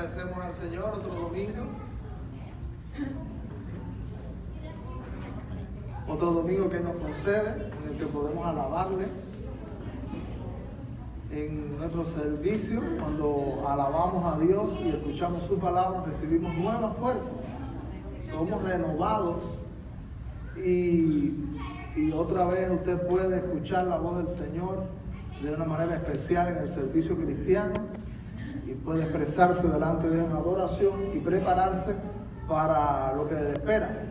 agradecemos al Señor otro domingo. Otro domingo que nos concede, en el que podemos alabarle. En nuestro servicio, cuando alabamos a Dios y escuchamos su palabra, recibimos nuevas fuerzas. Somos renovados y otra vez usted puede escuchar la voz del Señor de una manera especial en el servicio cristiano y puede expresarse delante de una adoración y prepararse para lo que le espera.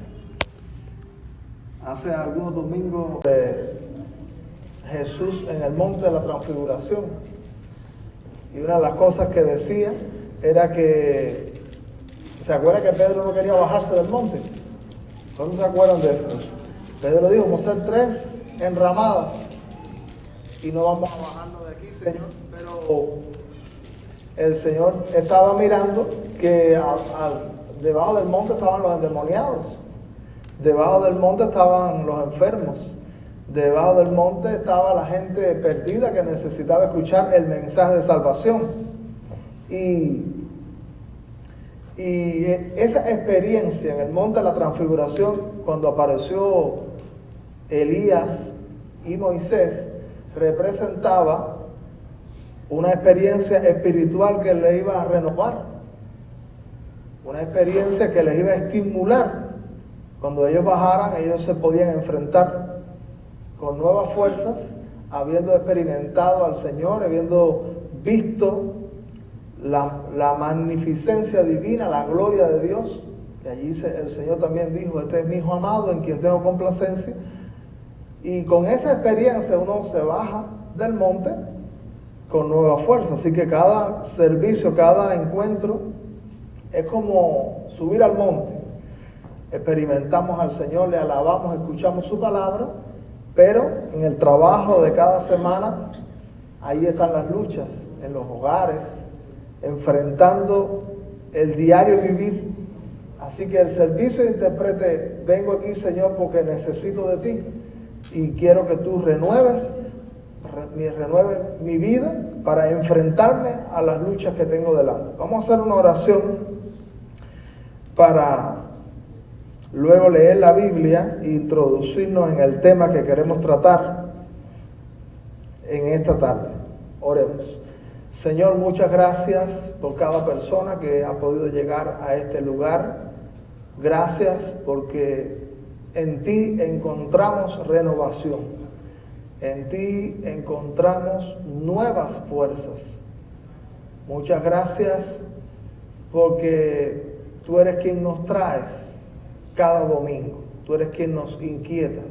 Hace algunos domingos Jesús en el monte de la transfiguración, y una de las cosas que decía era que, ¿se acuerdan que Pedro no quería bajarse del monte? ¿Cuántos se acuerdan de eso? Pedro dijo, vamos a hacer 3 enramadas y no vamos a bajarnos de aquí, Señor. Pero el Señor estaba mirando que debajo del monte estaban los endemoniados, debajo del monte estaban los enfermos, debajo del monte estaba la gente perdida que necesitaba escuchar el mensaje de salvación. Y esa experiencia en el monte de la transfiguración, cuando apareció Elías y Moisés, representaba una experiencia espiritual que le iba a renovar, una experiencia que les iba a estimular. Cuando ellos bajaran, ellos se podían enfrentar con nuevas fuerzas, habiendo experimentado al Señor, habiendo visto la magnificencia divina, la gloria de Dios. Y allí el Señor también dijo, este es mi Hijo amado en quien tengo complacencia. Y con esa experiencia uno se baja del monte con nueva fuerza. Así que cada servicio, cada encuentro es como subir al monte. Experimentamos al Señor, le alabamos, escuchamos su palabra, pero en el trabajo de cada semana, ahí están las luchas, en los hogares, enfrentando el diario vivir. Así que el servicio de intérprete, vengo aquí, Señor, porque necesito de ti y quiero que tú renueves mi vida para enfrentarme a las luchas que tengo delante. Vamos a hacer una oración para luego leer la Biblia e introducirnos en el tema que queremos tratar en esta tarde. Oremos. Señor, muchas gracias por cada persona que ha podido llegar a este lugar. Gracias porque en ti encontramos renovación. En ti encontramos nuevas fuerzas. Muchas gracias porque tú eres quien nos traes cada domingo. Tú eres quien nos inquietas.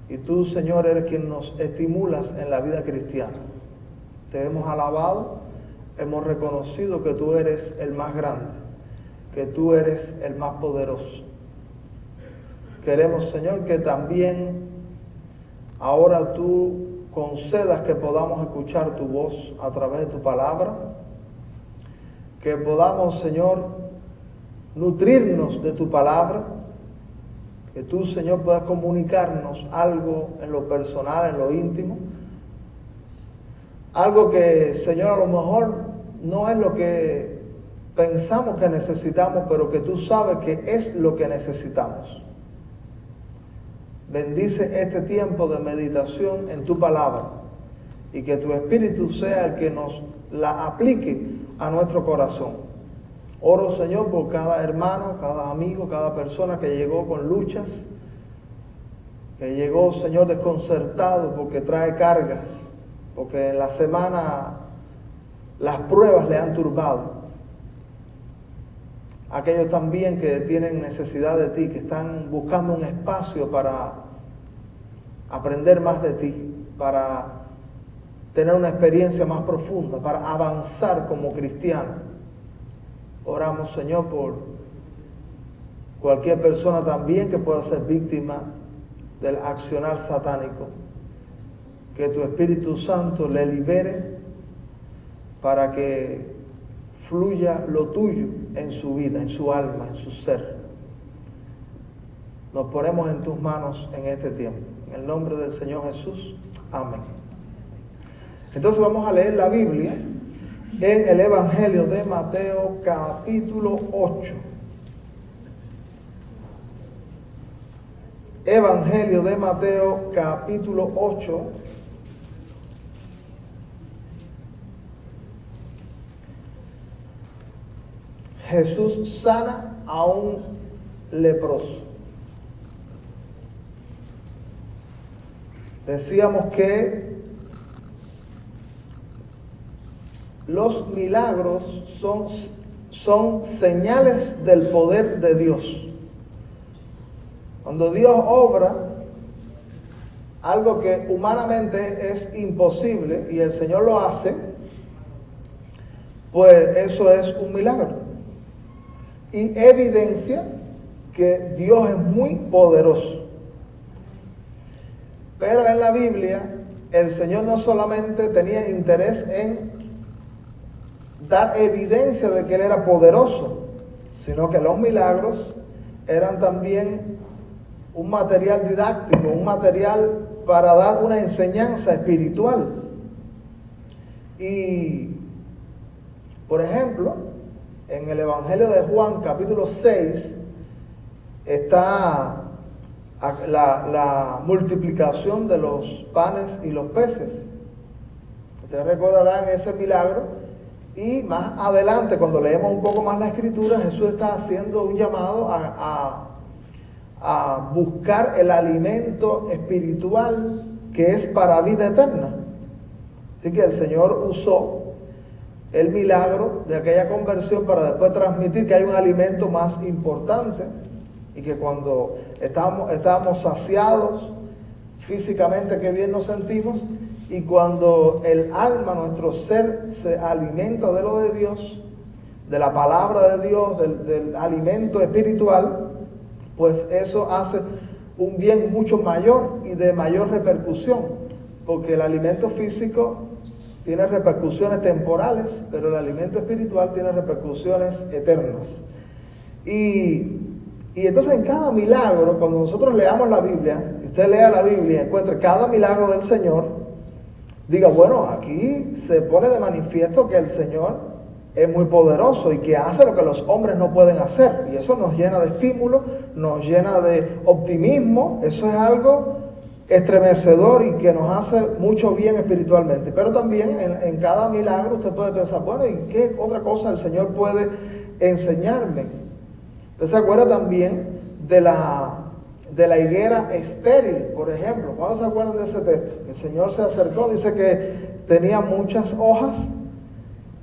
Y tú, Señor, eres quien nos estimulas en la vida cristiana. Te hemos alabado, hemos reconocido que tú eres el más grande, que tú eres el más poderoso. Queremos, Señor, que también ahora tú concedas que podamos escuchar tu voz a través de tu palabra, que podamos, Señor, nutrirnos de tu palabra, que tú, Señor, puedas comunicarnos algo en lo personal, en lo íntimo, algo que, Señor, a lo mejor no es lo que pensamos que necesitamos, pero que tú sabes que es lo que necesitamos. Bendice este tiempo de meditación en tu palabra y que tu Espíritu sea el que nos la aplique a nuestro corazón. Oro, Señor, por cada hermano, cada amigo, cada persona que llegó con luchas, que llegó, Señor, desconcertado porque trae cargas, porque en la semana las pruebas le han turbado. Aquellos también que tienen necesidad de ti, que están buscando un espacio para aprender más de ti, para tener una experiencia más profunda, para avanzar como cristiano. Oramos, Señor, por cualquier persona también que pueda ser víctima del accionar satánico. Que tu Espíritu Santo le libere para que fluya lo tuyo en su vida, en su alma, en su ser. Nos ponemos en tus manos en este tiempo. En el nombre del Señor Jesús. Amén. Entonces vamos a leer la Biblia en el Evangelio de Mateo capítulo 8. Evangelio de Mateo capítulo 8. Jesús sana a un leproso. Decíamos que los milagros son señales del poder de Dios. Cuando Dios obra algo que humanamente es imposible y el Señor lo hace, pues eso es un milagro. Y evidencia que Dios es muy poderoso. Pero en la Biblia, el Señor no solamente tenía interés en dar evidencia de que Él era poderoso, sino que los milagros eran también un material didáctico, un material para dar una enseñanza espiritual. Y, por ejemplo, en el Evangelio de Juan, capítulo 6, está la multiplicación de los panes y los peces. Ustedes recordarán ese milagro. Y más adelante, cuando leemos un poco más la Escritura, Jesús está haciendo un llamado a buscar el alimento espiritual que es para vida eterna. Así que el Señor usó el milagro de aquella conversión para después transmitir que hay un alimento más importante y que cuando estábamos saciados físicamente, qué bien nos sentimos, y cuando el alma, nuestro ser, se alimenta de lo de Dios, de la palabra de Dios, del alimento espiritual, pues eso hace un bien mucho mayor y de mayor repercusión, porque el alimento físico tiene repercusiones temporales, pero el alimento espiritual tiene repercusiones eternas. Y entonces en cada milagro, cuando nosotros leamos la Biblia, y usted lea la Biblia y encuentre cada milagro del Señor, diga, bueno, aquí se pone de manifiesto que el Señor es muy poderoso y que hace lo que los hombres no pueden hacer. Y eso nos llena de estímulo, nos llena de optimismo. Eso es algo estremecedor y que nos hace mucho bien espiritualmente. Pero también en cada milagro usted puede pensar, bueno, ¿y qué otra cosa el Señor puede enseñarme? Usted se acuerda también de la higuera estéril, por ejemplo. ¿Cuándo se acuerdan de ese texto? El Señor se acercó, dice que tenía muchas hojas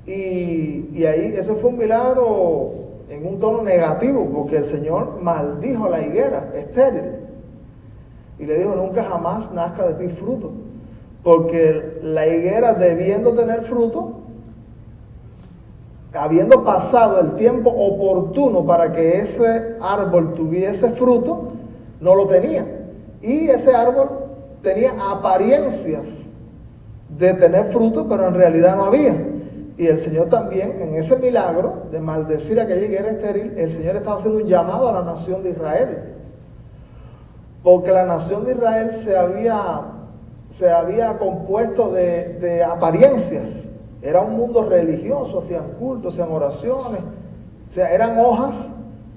y ahí ese fue un milagro en un tono negativo, porque el Señor maldijo a la higuera estéril y le dijo, nunca jamás nazca de ti fruto, porque la higuera, debiendo tener fruto, habiendo pasado el tiempo oportuno para que ese árbol tuviese fruto, no lo tenía. Y ese árbol tenía apariencias de tener fruto, pero en realidad no había. Y el Señor también, en ese milagro de maldecir a aquella higuera estéril, el Señor estaba haciendo un llamado a la nación de Israel. Porque la nación de Israel se había compuesto de apariencias. Era un mundo religioso, hacían cultos, hacían oraciones. O sea, eran hojas,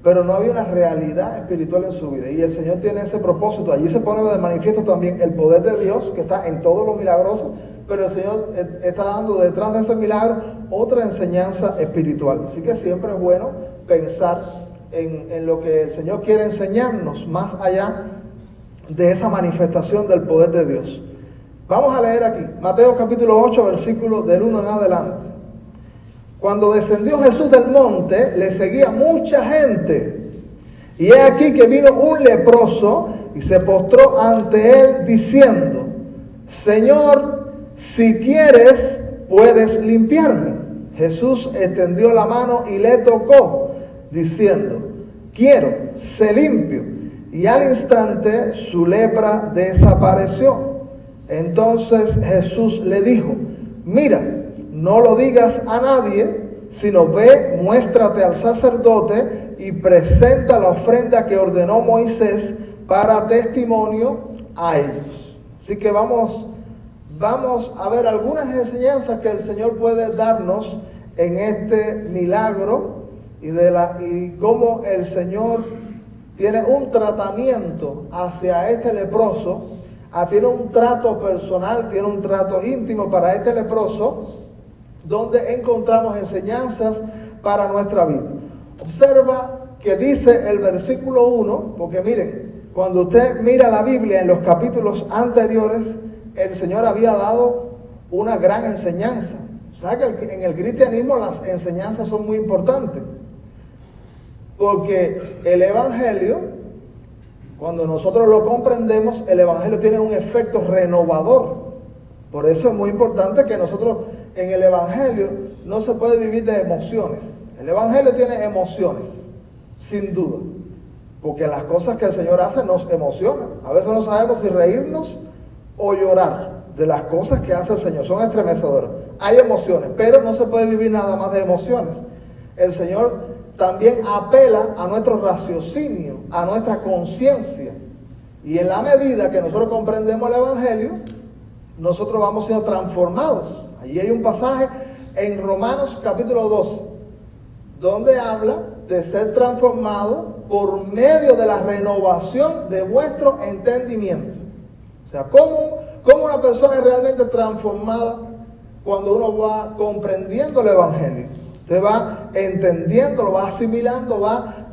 pero no había una realidad espiritual en su vida. Y el Señor tiene ese propósito. Allí se pone de manifiesto también el poder de Dios, que está en todo lo milagroso, pero el Señor está dando detrás de ese milagro otra enseñanza espiritual. Así que siempre es bueno pensar en lo que el Señor quiere enseñarnos, más allá de esa manifestación del poder de Dios. Vamos a leer aquí, Mateo capítulo 8, versículo del 1 en adelante. Cuando descendió Jesús del monte, le seguía mucha gente. Y he aquí que vino un leproso y se postró ante él diciendo, Señor, si quieres, puedes limpiarme. Jesús extendió la mano y le tocó, diciendo, quiero, sé limpio. Y al instante su lepra desapareció. Entonces Jesús le dijo, mira, no lo digas a nadie, sino ve, muéstrate al sacerdote y presenta la ofrenda que ordenó Moisés para testimonio a ellos. Así que vamos vamos a ver algunas enseñanzas que el Señor puede darnos en este milagro y cómo el Señor tiene un tratamiento hacia este leproso, tiene un trato personal, tiene un trato íntimo para este leproso, donde encontramos enseñanzas para nuestra vida. Observa que dice el versículo 1, porque miren, cuando usted mira la Biblia en los capítulos anteriores, el Señor había dado una gran enseñanza. O sea que en el cristianismo las enseñanzas son muy importantes, porque el Evangelio, cuando nosotros lo comprendemos, el Evangelio tiene un efecto renovador. Por eso es muy importante que nosotros en el Evangelio no se puede vivir de emociones. El Evangelio tiene emociones, sin duda, porque las cosas que el Señor hace nos emocionan. A veces no sabemos si reírnos o llorar de las cosas que hace el Señor. Son estremecedoras. Hay emociones, pero no se puede vivir nada más de emociones. El Señor también apela a nuestro raciocinio, a nuestra conciencia. Y en la medida que nosotros comprendemos el Evangelio, nosotros vamos siendo transformados. Allí hay un pasaje en Romanos capítulo 2, donde habla de ser transformado por medio de la renovación de vuestro entendimiento. O sea, ¿cómo una persona es realmente transformada? Cuando uno va comprendiendo el Evangelio. Usted va entendiendo, lo va asimilando, va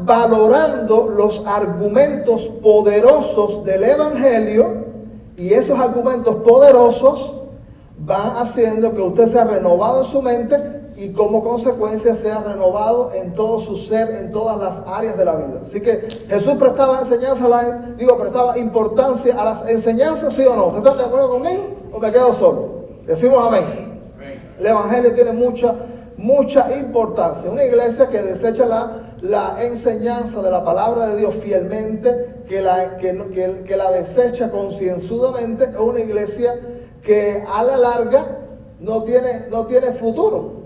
valorando los argumentos poderosos del Evangelio, y esos argumentos poderosos van haciendo que usted sea renovado en su mente y como consecuencia sea renovado en todo su ser, en todas las áreas de la vida. Así que Jesús prestaba prestaba importancia a las enseñanzas, ¿sí o no? ¿Ustedes están de acuerdo conmigo o me quedo solo? Decimos amén. El Evangelio tiene mucha importancia. Una iglesia que desecha la enseñanza de la palabra de Dios fielmente, que la desecha concienzudamente, es una iglesia que a la larga no tiene futuro.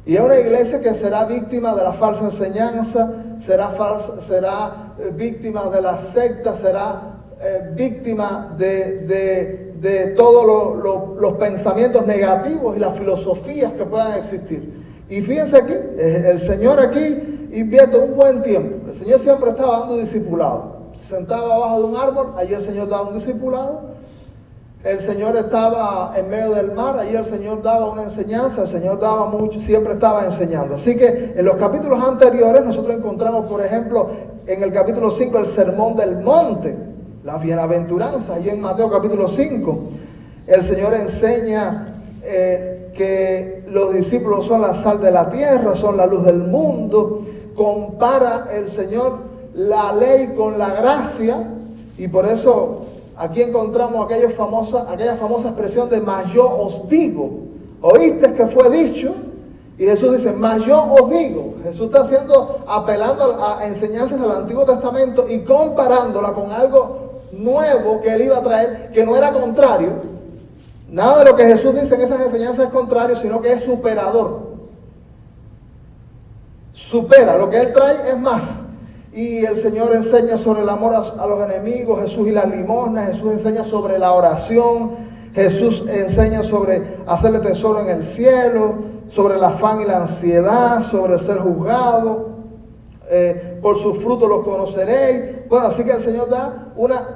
Y es una iglesia que será víctima de la falsa enseñanza, será víctima de la secta, será víctima de todos los pensamientos negativos y las filosofías que puedan existir. Y fíjense aquí, el Señor aquí invierte un buen tiempo. El Señor siempre estaba dando discipulado. Se sentaba abajo de un árbol, allí el Señor daba un discipulado. El Señor estaba en medio del mar, allí el Señor daba una enseñanza, el Señor daba mucho, siempre estaba enseñando. Así que en los capítulos anteriores nosotros encontramos, por ejemplo, en el capítulo 5 el Sermón del Monte, la bienaventuranza, allí en Mateo capítulo 5, el Señor enseña que los discípulos son la sal de la tierra, son la luz del mundo. Compara el Señor la ley con la gracia, y por eso aquí encontramos aquella famosa expresión de mas yo os digo. Oíste que fue dicho, y Jesús dice mas yo os digo. Jesús está apelando a enseñanzas del Antiguo Testamento y comparándola con algo nuevo que él iba a traer, que no era contrario. Nada de lo que Jesús dice en esas enseñanzas es contrario, sino que es superador. Supera, lo que él trae es más. Y el Señor enseña sobre el amor a los enemigos, Jesús y las limosnas, Jesús enseña sobre la oración, Jesús enseña sobre hacerle tesoro en el cielo, sobre el afán y la ansiedad, sobre el ser juzgado, por sus frutos los conoceréis. Bueno, así que el Señor da una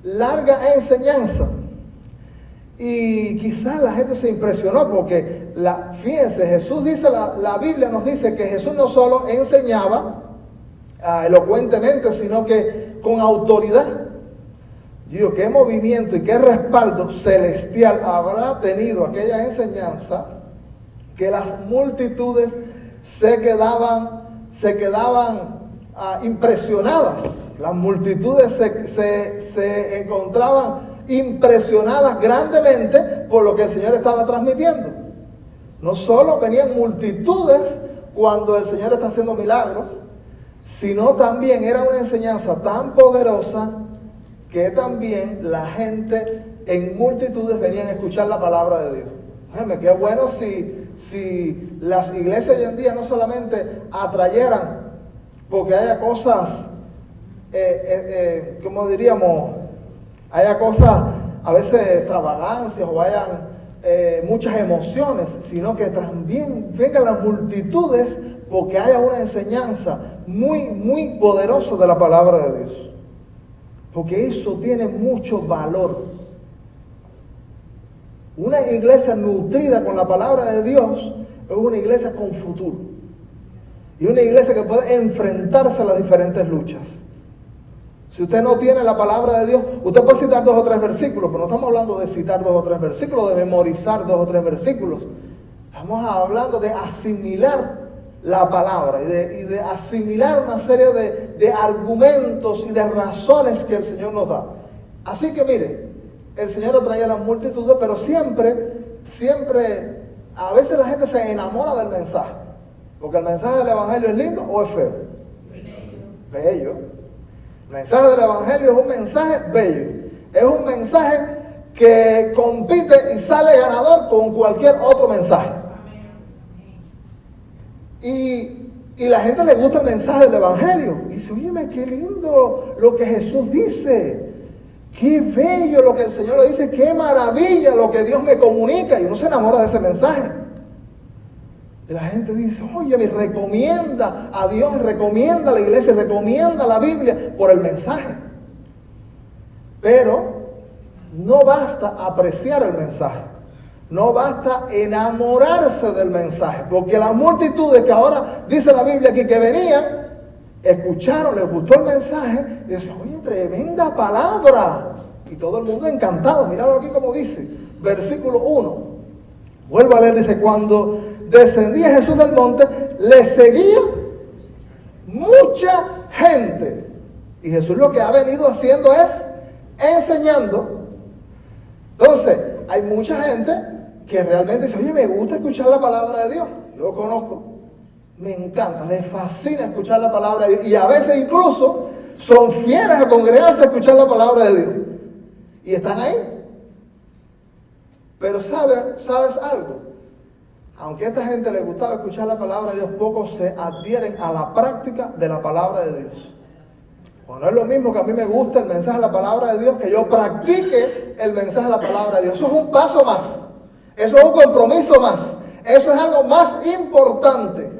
larga enseñanza. Y quizás la gente se impresionó porque, fíjense, Jesús dice, la Biblia nos dice que Jesús no solo enseñaba elocuentemente, sino que con autoridad. Yo digo, ¿qué movimiento y qué respaldo celestial habrá tenido aquella enseñanza que las multitudes se quedaban impresionadas? Las multitudes se encontraban impresionadas grandemente por lo que el Señor estaba transmitiendo. No solo venían multitudes cuando el Señor está haciendo milagros, sino también era una enseñanza tan poderosa que también la gente en multitudes venían a escuchar la palabra de Dios. Déjame, qué bueno si las iglesias hoy en día no solamente atrayeran porque haya cosas como diríamos, haya cosas, a veces extravagancias o hayan muchas emociones, sino que también vengan las multitudes porque haya una enseñanza muy, muy poderosa de la palabra de Dios. Porque eso tiene mucho valor. Una iglesia nutrida con la palabra de Dios es una iglesia con futuro. Y una iglesia que puede enfrentarse a las diferentes luchas. Si usted no tiene la palabra de Dios, usted puede citar 2 o 3 versículos, pero no estamos hablando de citar 2 o 3 versículos, de memorizar 2 o 3 versículos. Estamos hablando de asimilar la palabra y de asimilar una serie de argumentos y de razones que el Señor nos da. Así que mire, el Señor lo traía a las multitudes, pero siempre, a veces la gente se enamora del mensaje. Porque el mensaje del Evangelio es lindo o es feo. Bello. El mensaje del Evangelio es un mensaje bello. Es un mensaje que compite y sale ganador con cualquier otro mensaje. Y la gente le gusta el mensaje del Evangelio. Y dice, oye, qué lindo lo que Jesús dice. Qué bello lo que el Señor le dice. Qué maravilla lo que Dios me comunica. Y uno se enamora de ese mensaje. Y la gente dice, oye, me recomienda a Dios, recomienda a la iglesia, recomienda a la Biblia por el mensaje. Pero no basta apreciar el mensaje. No basta enamorarse del mensaje. Porque las multitudes que ahora dice la Biblia aquí que venían, escucharon, les gustó el mensaje, y decían, oye, tremenda palabra. Y todo el mundo encantado. Míralo aquí como dice, versículo 1. Vuelvo a leer, dice, cuando descendía Jesús del monte, le seguía mucha gente. Y Jesús lo que ha venido haciendo es enseñando. Entonces, hay mucha gente que realmente dice, oye, me gusta escuchar la palabra de Dios. Yo lo conozco. Me encanta, me fascina escuchar la palabra de Dios. Y a veces incluso son fieles a congregarse a escuchar la palabra de Dios. Y están ahí. Pero ¿sabes algo? Aunque a esta gente le gustaba escuchar la palabra de Dios, pocos se adhieren a la práctica de la palabra de Dios. Pues no es lo mismo que a mí me gusta el mensaje de la palabra de Dios, que yo practique el mensaje de la palabra de Dios. Eso es un paso más. Eso es un compromiso más. Eso es algo más importante.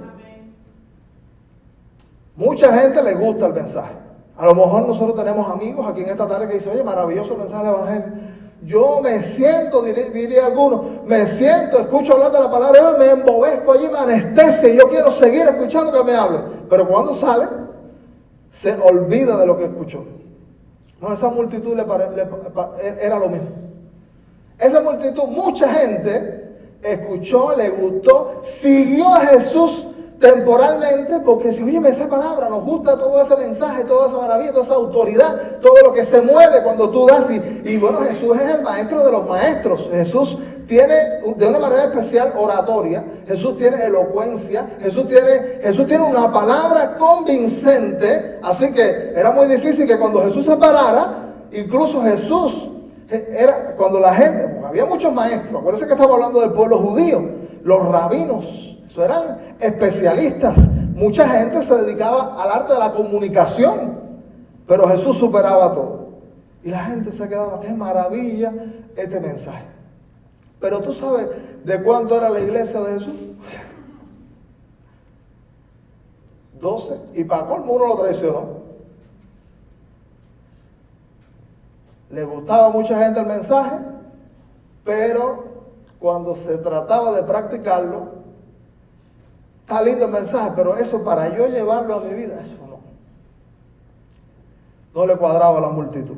Mucha gente le gusta el mensaje. A lo mejor nosotros tenemos amigos aquí en esta tarde que dicen, oye, maravilloso el mensaje del Evangelio. Yo me siento, diría alguno, escucho hablar de la palabra de Dios, me embobezco allí, me anestesia y yo quiero seguir escuchando que me hable. Pero cuando sale, se olvida de lo que escuchó. No, esa multitud era lo mismo. Esa multitud, mucha gente escuchó, le gustó, siguió a Jesús temporalmente porque si oye esa palabra, nos gusta todo ese mensaje, toda esa maravilla, toda esa autoridad, todo lo que se mueve cuando tú das. Y bueno, Jesús es el maestro de los maestros. Jesús tiene de una manera especial oratoria, Jesús tiene elocuencia, Jesús tiene una palabra convincente. Así que era muy difícil que cuando Jesús se parara, incluso Jesús era cuando la gente, porque había muchos maestros, acuérdense que estamos hablando del pueblo judío, los rabinos, eso eran especialistas. Mucha gente se dedicaba al arte de la comunicación, pero Jesús superaba todo. Y la gente se quedaba, qué maravilla este mensaje. Pero tú sabes de cuánto era la iglesia de Jesús. 12. Y para colmo uno lo traicionó. Le gustaba a mucha gente el mensaje, pero cuando se trataba de practicarlo, está lindo el mensaje, pero eso para yo llevarlo a mi vida, eso no le cuadraba a la multitud.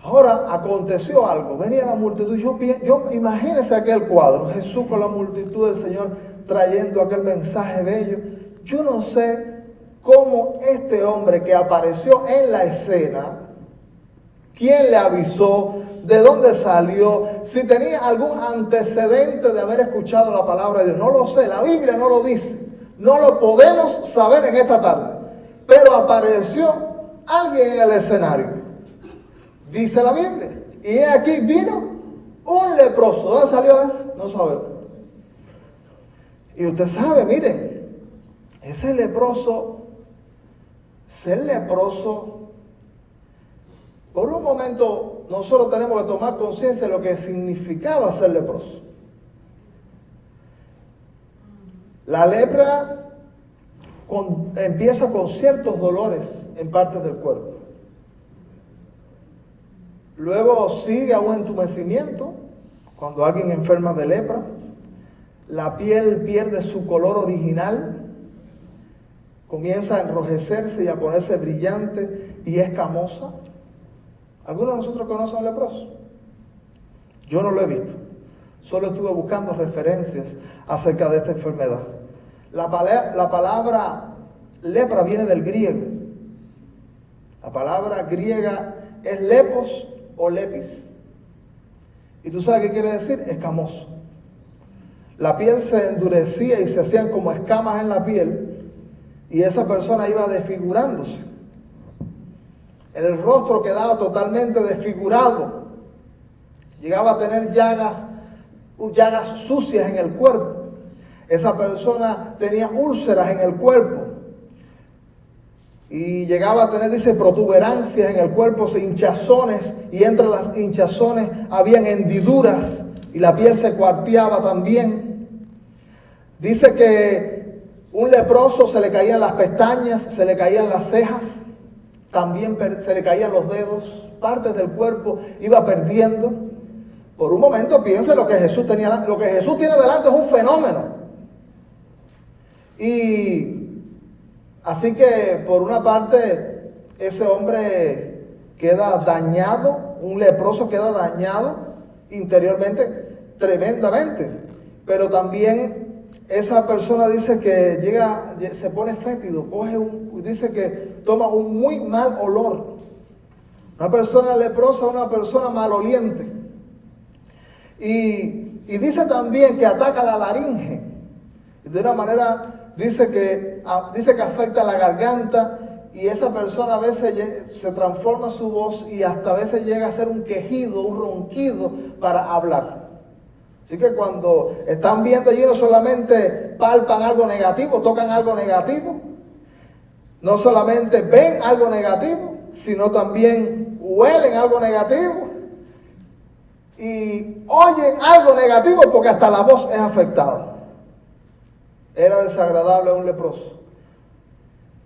Ahora aconteció algo, venía la multitud, yo imagínense aquel cuadro, Jesús con la multitud del Señor trayendo aquel mensaje bello. Yo no sé cómo este hombre que apareció en la escena, quién le avisó, de dónde salió, si tenía algún antecedente de haber escuchado la palabra de Dios. No lo sé, la Biblia no lo dice. No lo podemos saber en esta tarde. Pero apareció alguien en el escenario. Dice la Biblia. Y aquí vino un leproso. ¿Dónde salió ese? No sabemos. Y usted sabe, mire, ese leproso ser leproso, por un momento nosotros tenemos que tomar conciencia de lo que significaba ser leproso. La lepra empieza con ciertos dolores en partes del cuerpo. Luego sigue a un entumecimiento, cuando alguien enferma de lepra. La piel pierde su color original, comienza a enrojecerse y a ponerse brillante y escamosa. ¿Alguno de nosotros conoce a un leproso? Yo no lo he visto. Solo estuve buscando referencias acerca de esta enfermedad. La palabra lepra viene del griego. La palabra griega es lepos o lepis. ¿Y tú sabes qué quiere decir? Escamoso. La piel se endurecía y se hacían como escamas en la piel y esa persona iba desfigurándose. El rostro quedaba totalmente desfigurado. Llegaba a tener llagas sucias en el cuerpo. Esa persona tenía úlceras en el cuerpo. Y llegaba a tener, dice, protuberancias en el cuerpo, hinchazones, y entre las hinchazones habían hendiduras y la piel se cuarteaba también. Dice que un leproso se le caían las pestañas, se le caían las cejas, también se le caían los dedos, partes del cuerpo iba perdiendo. Por un momento piense lo que Jesús tiene delante es un fenómeno. Y así que por una parte ese hombre queda dañado, un leproso queda dañado interiormente tremendamente, pero también esa persona dice que se pone fétido, dice que toma un muy mal olor. Una persona leprosa es una persona maloliente. Y dice también que ataca la laringe. De una manera dice que afecta la garganta y esa persona a veces se transforma su voz y hasta a veces llega a ser un quejido, un ronquido para hablar. Así que cuando están viendo allí no solamente palpan algo negativo, tocan algo negativo, no solamente ven algo negativo, sino también huelen algo negativo y oyen algo negativo porque hasta la voz es afectada. Era desagradable a un leproso.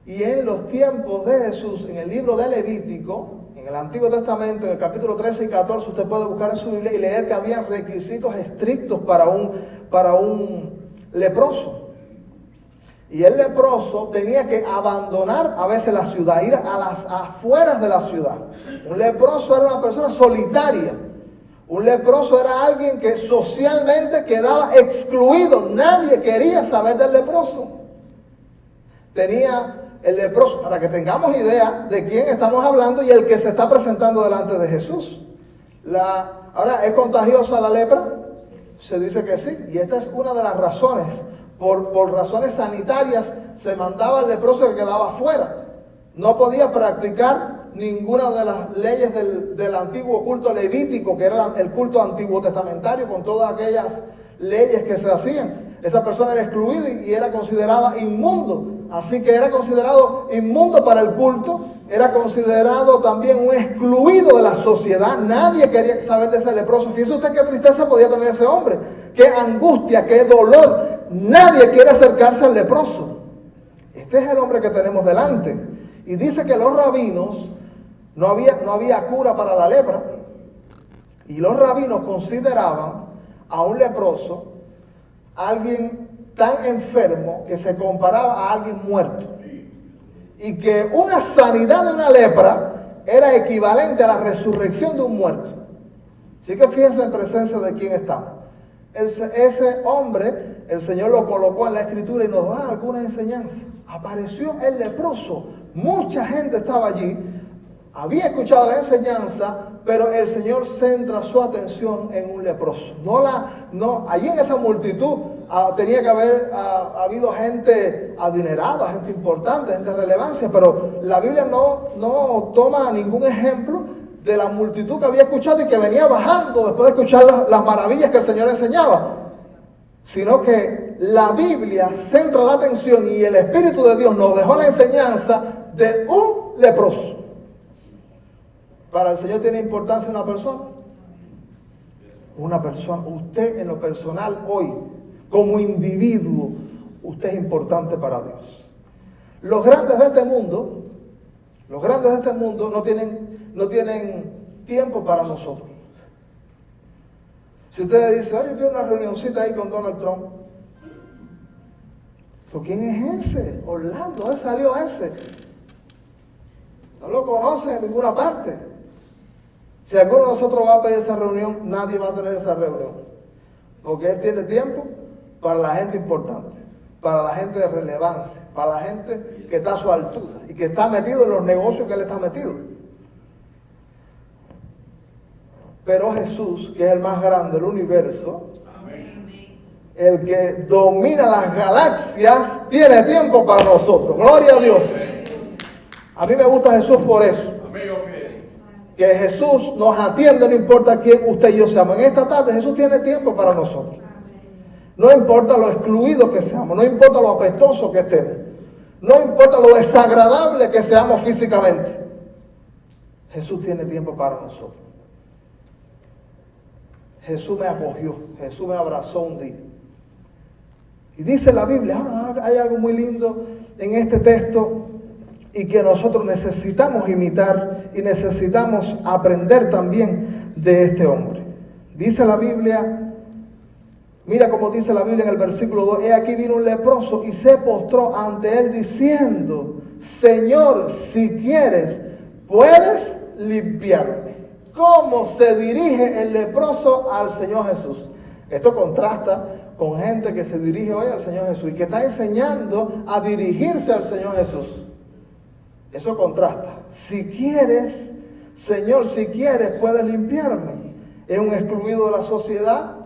Y en los tiempos de Jesús, en el libro de Levítico, en el Antiguo Testamento, en el capítulo 13 y 14, usted puede buscar en su Biblia y leer que había requisitos estrictos para un leproso. Y el leproso tenía que abandonar a veces la ciudad, ir a las afueras de la ciudad. Un leproso era una persona solitaria. Un leproso era alguien que socialmente quedaba excluido. Nadie quería saber del leproso. El leproso, para que tengamos idea de quién estamos hablando y el que se está presentando delante de Jesús. Ahora, ¿es contagiosa la lepra? Se dice que sí. Y esta es una de las razones. Por razones sanitarias se mandaba al leproso que quedaba fuera. No podía practicar ninguna de las leyes del antiguo culto levítico, que era el culto antiguo testamentario, con todas aquellas leyes que se hacían. Esa persona era excluida y era considerada inmundo. Así que era considerado inmundo para el culto, era considerado también un excluido de la sociedad. Nadie quería saber de ese leproso. Fíjese usted qué tristeza podía tener ese hombre, qué angustia, qué dolor. Nadie quiere acercarse al leproso. Este es el hombre que tenemos delante. Y dice que los rabinos, no había cura para la lepra, y los rabinos consideraban a un leproso alguien tan enfermo que se comparaba a alguien muerto, y que una sanidad de una lepra era equivalente a la resurrección de un muerto. Así que fíjense en presencia de quién estamos. Ese hombre, el Señor lo colocó en la Escritura y nos da alguna enseñanza. Apareció el leproso, mucha gente estaba allí, había escuchado la enseñanza, pero el Señor centra su atención en un leproso. Allí en esa multitud tenía que haber habido gente adinerada, gente importante, gente de relevancia, pero la Biblia no toma ningún ejemplo de la multitud que había escuchado y que venía bajando después de escuchar las maravillas que el Señor enseñaba. sino que la Biblia centra la atención y el Espíritu de Dios nos dejó la enseñanza de un leproso. ¿Para el Señor tiene importancia una persona? Una persona. Usted en lo personal hoy, como individuo, usted es importante para Dios. Los grandes de este mundo no tienen tiempo para nosotros. Si usted dice, yo quiero una reunioncita ahí con Donald Trump. ¿Pero quién es ese? Orlando, ¿dónde salió ese? No lo conocen en ninguna parte. Si alguno de nosotros va a pedir esa reunión, nadie va a tener esa reunión. Porque él tiene tiempo para la gente importante, para la gente de relevancia, para la gente que está a su altura y que está metido en los negocios que él está metido. Pero Jesús, que es el más grande del universo, el que domina las galaxias, tiene tiempo para nosotros. Gloria a Dios. A mí me gusta Jesús por eso. Que Jesús nos atiende, no importa quién usted y yo seamos. En esta tarde Jesús tiene tiempo para nosotros. No importa lo excluidos que seamos, no importa lo apestosos que estemos, no importa lo desagradable que seamos físicamente. Jesús tiene tiempo para nosotros. Jesús me acogió, Jesús me abrazó un día. Y dice la Biblia, hay algo muy lindo en este texto y que nosotros necesitamos imitar y necesitamos aprender también de este hombre. Dice la Biblia, mira cómo dice la Biblia en el versículo 2, he aquí vino un leproso y se postró ante él diciendo, Señor, si quieres, puedes limpiarme. ¿Cómo se dirige el leproso al Señor Jesús? Esto contrasta con gente que se dirige hoy al Señor Jesús y que está enseñando a dirigirse al Señor Jesús. Eso contrasta. Si quieres, Señor, si quieres, puedes limpiarme. Es un excluido de la sociedad.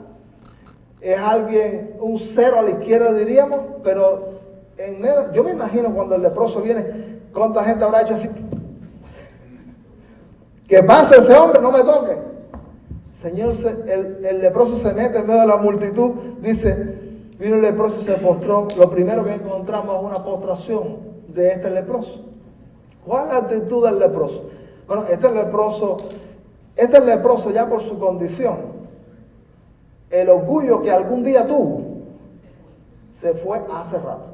Es alguien, un cero a la izquierda diríamos, pero yo me imagino cuando el leproso viene, ¿cuánta gente habrá hecho así? Que pase ese hombre, no me toque. Señor, el leproso se mete en medio de la multitud, dice, vino el leproso y se postró. Lo primero que encontramos es una postración de este leproso. ¿Cuál es la actitud del leproso? Bueno, este leproso ya por su condición, el orgullo que algún día tuvo, se fue hace rato.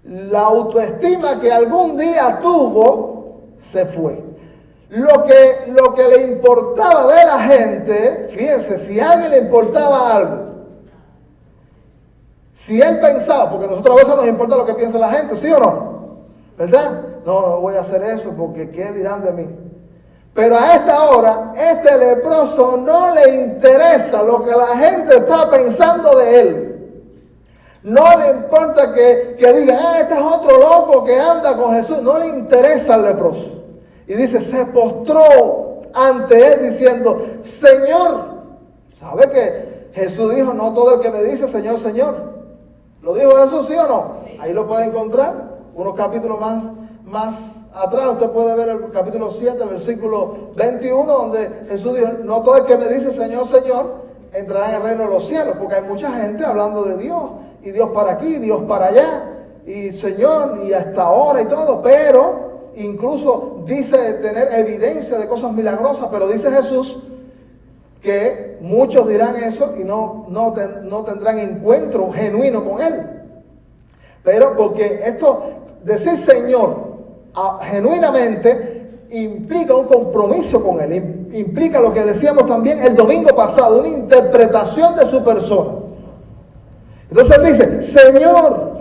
La autoestima que algún día tuvo, se fue. Lo que le importaba de la gente, fíjense, si a alguien le importaba algo, si él pensaba, porque nosotros a veces nos importa lo que piensa la gente, ¿sí o no? ¿Verdad? No voy a hacer eso porque ¿qué dirán de mí? Pero a esta hora, este leproso no le interesa lo que la gente está pensando de él. No le importa que digan, este es otro loco que anda con Jesús. No le interesa al leproso. Y dice, se postró ante él diciendo, Señor. ¿Sabe que Jesús dijo, no todo el que me dice Señor, Señor? ¿Lo dijo Jesús, sí o no? Ahí lo puede encontrar. Unos capítulos más atrás, usted puede ver el capítulo 7, versículo 21, donde Jesús dijo, no todo el que me dice Señor, Señor, entrará en el reino de los cielos, porque hay mucha gente hablando de Dios, y Dios para aquí, Dios para allá, y Señor, y hasta ahora y todo, pero incluso dice tener evidencia de cosas milagrosas, pero dice Jesús que muchos dirán eso y no tendrán encuentro genuino con Él. Pero porque esto, decir Señor genuinamente, implica un compromiso con Él, implica lo que decíamos también el domingo pasado, una interpretación de su persona. Entonces Él dice, Señor,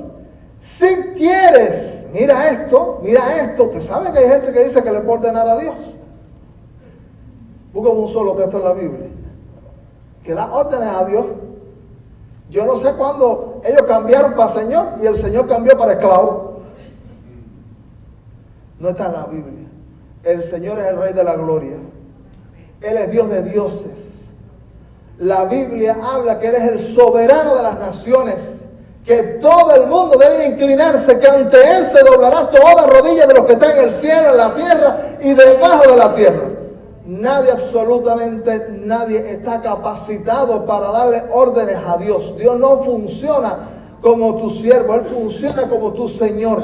si quieres, mira esto, ¿usted sabe que hay gente que dice que le puede ordenar a Dios? Busca un solo texto en la Biblia que da órdenes a Dios. Yo no sé cuándo ellos cambiaron para Señor y el Señor cambió para esclavo. No está en la Biblia. El Señor es el Rey de la Gloria. Él es Dios de dioses. La Biblia habla que Él es el soberano de las naciones, que todo el mundo debe inclinarse, que ante Él se doblará toda rodilla de los que están en el cielo, en la tierra y debajo de la tierra. nadie, absolutamente nadie, está capacitado para darle órdenes a Dios. Dios no funciona como tu siervo, Él funciona como tu Señor,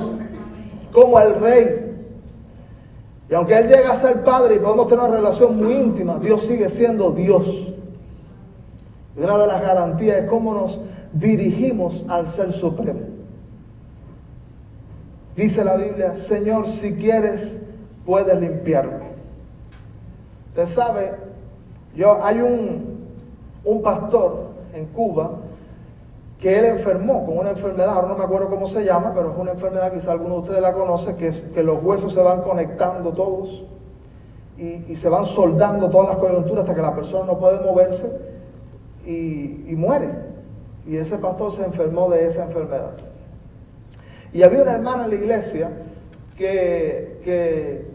como el Rey. Y aunque Él llega a ser Padre y podemos tener una relación muy íntima, Dios sigue siendo Dios. Y una de las garantías es cómo nos dirigimos al Ser Supremo. Dice la Biblia: Señor, si quieres, puedes limpiarme. Usted sabe, hay un pastor en Cuba que él enfermó con una enfermedad, ahora no me acuerdo cómo se llama, pero es una enfermedad, quizá alguno de ustedes la conoce, que los huesos se van conectando todos y se van soldando todas las coyunturas hasta que la persona no puede moverse y muere. Y ese pastor se enfermó de esa enfermedad. Y había una hermana en la iglesia que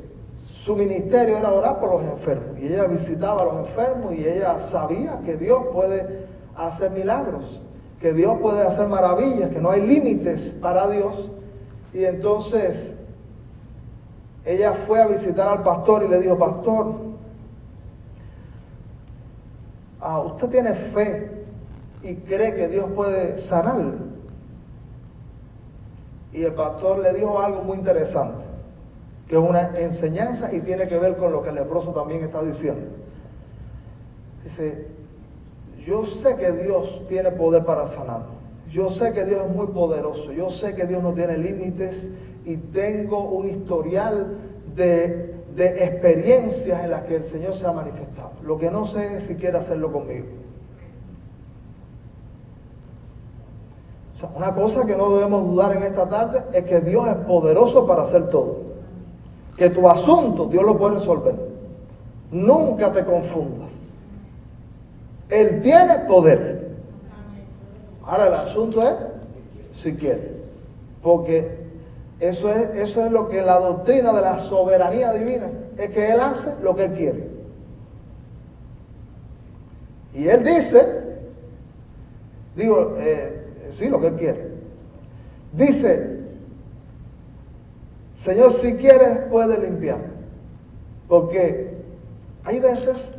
su ministerio era orar por los enfermos. Y ella visitaba a los enfermos y ella sabía que Dios puede hacer milagros, que Dios puede hacer maravillas, que no hay límites para Dios. Y entonces ella fue a visitar al pastor y le dijo: pastor, ¿usted tiene fe y cree que Dios puede sanarle? Y el pastor le dijo algo muy interesante, que es una enseñanza y tiene que ver con lo que el leproso también está diciendo. Dice: yo sé que Dios tiene poder para sanar. Yo sé que Dios es muy poderoso. Yo sé que Dios no tiene límites y tengo un historial de experiencias en las que el Señor se ha manifestado. Lo que no sé es si quiere hacerlo conmigo. O sea, una cosa que no debemos dudar en esta tarde es que Dios es poderoso para hacer todo. Que tu asunto Dios lo puede resolver. Nunca te confundas. Él tiene poder. Ahora el asunto es si quiere. Porque eso es lo que la doctrina de la soberanía divina es, que Él hace lo que Él quiere. Y Él dice, sí, lo que Él quiere. Dice: Señor, si quieres, puedes limpiar. Porque hay veces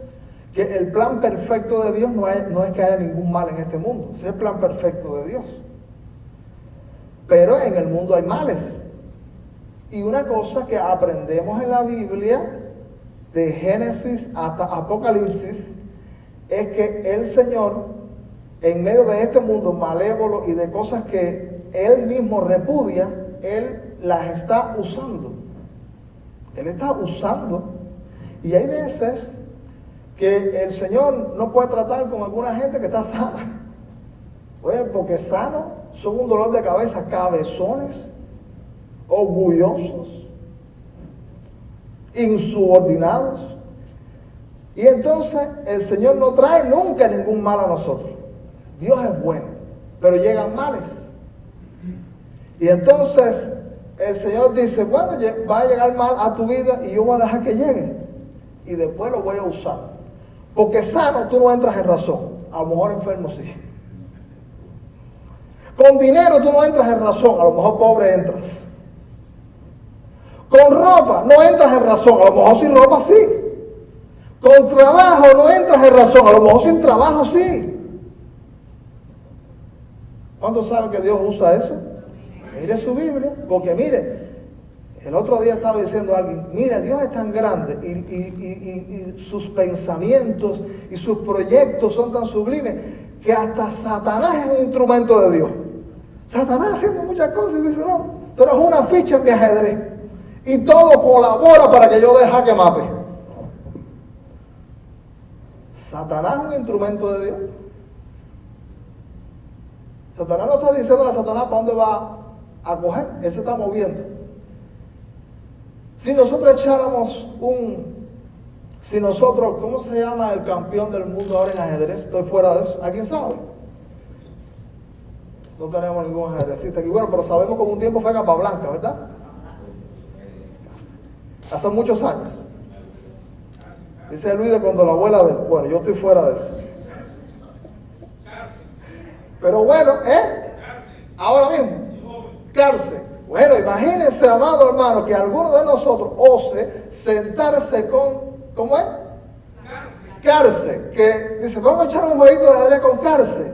que el plan perfecto de Dios no es que haya ningún mal en este mundo. Ese es el plan perfecto de Dios. Pero en el mundo hay males. Y una cosa que aprendemos en la Biblia, de Génesis hasta Apocalipsis, es que el Señor, en medio de este mundo malévolo y de cosas que Él mismo repudia, Él las está usando. Él está usando. Y hay veces que el Señor no puede tratar con alguna gente que está sana. Oye, porque sanos son un dolor de cabeza, cabezones, orgullosos, insubordinados. Y entonces el Señor no trae nunca ningún mal a nosotros. Dios es bueno, pero llegan males. Y entonces el Señor dice: bueno, va a llegar mal a tu vida y yo voy a dejar que llegue. Y después lo voy a usar. Porque sano tú no entras en razón. A lo mejor enfermo sí. Con dinero tú no entras en razón. A lo mejor pobre entras. Con ropa no entras en razón. A lo mejor sin ropa sí. Con trabajo no entras en razón. A lo mejor sin trabajo sí. ¿Cuántos saben que Dios usa eso? Mire su Biblia. Porque mire, el otro día estaba diciendo a alguien: mira, Dios es tan grande y sus pensamientos y sus proyectos son tan sublimes que hasta Satanás es un instrumento de Dios. Satanás haciendo muchas cosas y dice: no, tú eres una ficha en mi ajedrez y todo colabora para que yo deje que mate. Satanás es un instrumento de Dios. Satanás no está diciendo a Satanás para dónde va a coger. Él se está moviendo. Si nosotros echáramos ¿cómo se llama el campeón del mundo ahora en ajedrez? Estoy fuera de eso. ¿Alguien sabe? No tenemos ningún ajedrecista aquí. Bueno, pero sabemos que un tiempo fue Capablanca, ¿verdad? Hace muchos años. Dice Luis de cuando la abuela de... Bueno, yo estoy fuera de eso. Pero bueno, ahora mismo, cárcel. Bueno, imagínense, amado hermano, que alguno de nosotros ose sentarse con, ¿cómo es? Cárcel, que dice, vamos a echar un jueguito de ajedrez con Cárcel.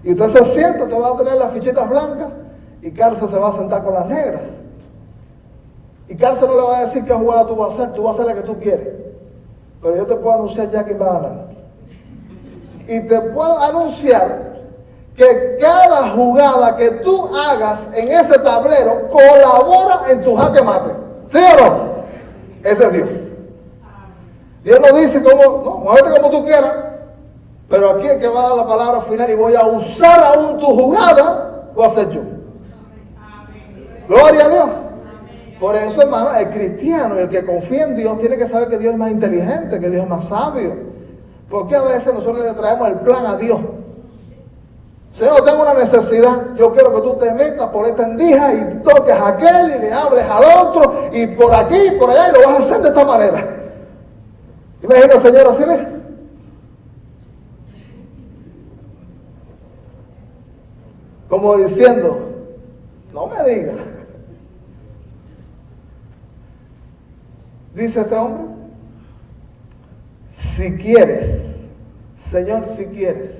Y usted se sienta, te va a tener las fichitas blancas y Cárcel se va a sentar con las negras. Y Cárcel no le va a decir qué jugada tú vas a hacer, tú vas a hacer la que tú quieres. Pero yo te puedo anunciar ya quién va a ganar. Y te puedo anunciar que cada jugada que tú hagas en ese tablero colabora en tu jaque mate. ¿Sí o no? Ese es Dios. Dios no dice cómo, no, muévete como tú quieras, pero aquí el que va a dar la palabra final y voy a usar aún tu jugada, voy a ser yo. Gloria a Dios. Por eso, hermano, el cristiano, el que confía en Dios, tiene que saber que Dios es más inteligente, que Dios es más sabio. Porque a veces nosotros le traemos el plan a Dios. Señor, tengo una necesidad, yo quiero que tú te metas por esta endija y toques a aquel y le hables al otro y por aquí y por allá y lo vas a hacer de esta manera. Imagina, Señor, así ve. Como diciendo, no me digas. Dice este hombre, si quieres, Señor, si quieres,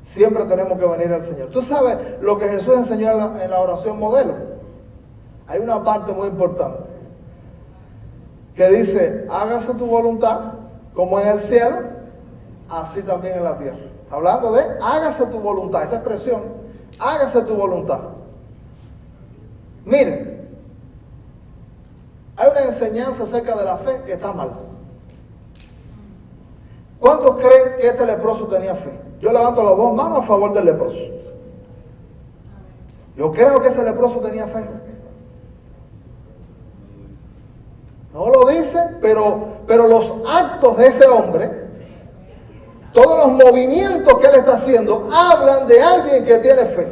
siempre tenemos que venir al Señor. Tú sabes lo que Jesús enseñó en la oración modelo. Hay una parte muy importante que dice, hágase tu voluntad como en el cielo, así también en la tierra. Hablando de hágase tu voluntad, esa expresión, hágase tu voluntad. Miren, hay una enseñanza acerca de la fe que está mal. ¿Cuántos creen que este leproso tenía fe? Yo levanto las dos manos a favor del leproso. Yo creo que ese leproso tenía fe. No lo dice, pero los actos de ese hombre, todos los movimientos que él está haciendo, hablan de alguien que tiene fe.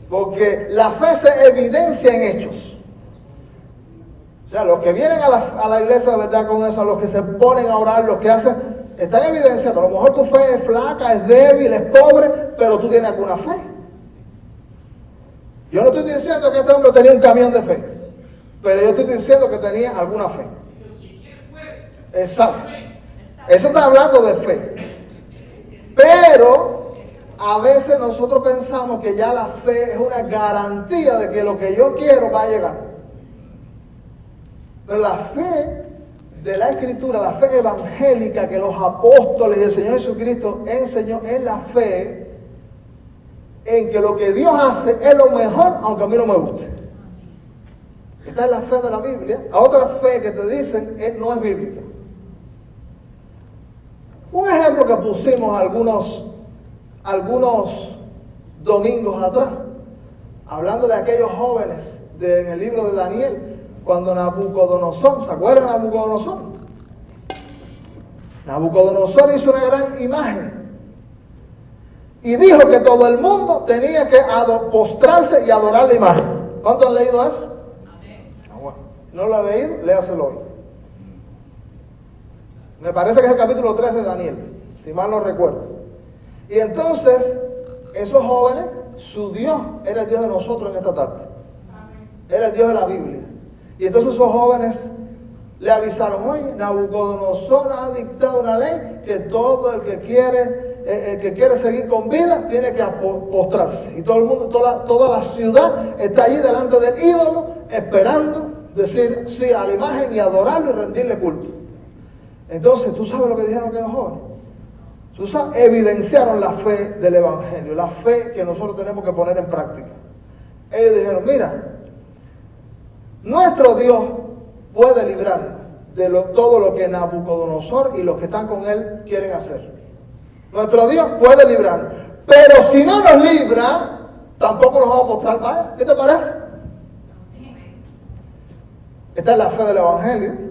Porque la fe se evidencia en hechos. O sea, los que vienen a la iglesia de verdad con eso, los que se ponen a orar, los que hacen, están evidenciando. A lo mejor tu fe es flaca, es débil, es pobre, pero tú tienes alguna fe. Yo no estoy diciendo que este hombre tenía un camión de fe, pero yo estoy diciendo que tenía alguna fe. Exacto. Eso está hablando de fe. Pero a veces nosotros pensamos que ya la fe es una garantía de que lo que yo quiero va a llegar. Pero la fe de la Escritura, la fe evangélica que los apóstoles y el Señor Jesucristo enseñó, es la fe en que lo que Dios hace es lo mejor, aunque a mí no me guste. Esta es la fe de la Biblia. A otra fe que te dicen no es bíblica. Un ejemplo que pusimos algunos domingos atrás, hablando de aquellos jóvenes en el libro de Daniel, cuando Nabucodonosor, ¿se acuerdan de Nabucodonosor? Nabucodonosor hizo una gran imagen y dijo que todo el mundo tenía que postrarse y adorar la imagen. ¿Cuántos han leído eso? Bueno, ¿no lo ha leído? Léaselo hoy. Me parece que es el capítulo 3 de Daniel, si mal no recuerdo. Y entonces, esos jóvenes, su Dios era el Dios de nosotros en esta tarde. Era el Dios de la Biblia. Y entonces esos jóvenes le avisaron, oye, Nabucodonosor ha dictado una ley que todo el que quiere seguir con vida tiene que postrarse. Y todo el mundo, toda la ciudad está allí delante del ídolo, esperando decir sí a la imagen y adorarlo y rendirle culto. Entonces, ¿tú sabes lo que dijeron aquellos jóvenes? ¿Tú sabes? Evidenciaron la fe del Evangelio, la fe que nosotros tenemos que poner en práctica. Ellos dijeron, mira, nuestro Dios puede librarnos de todo lo que Nabucodonosor y los que están con él quieren hacer. Nuestro Dios puede librarnos. Pero si no nos libra, tampoco nos vamos a postrar. ¿Vaya? ¿Qué te parece? Esta es la fe del Evangelio.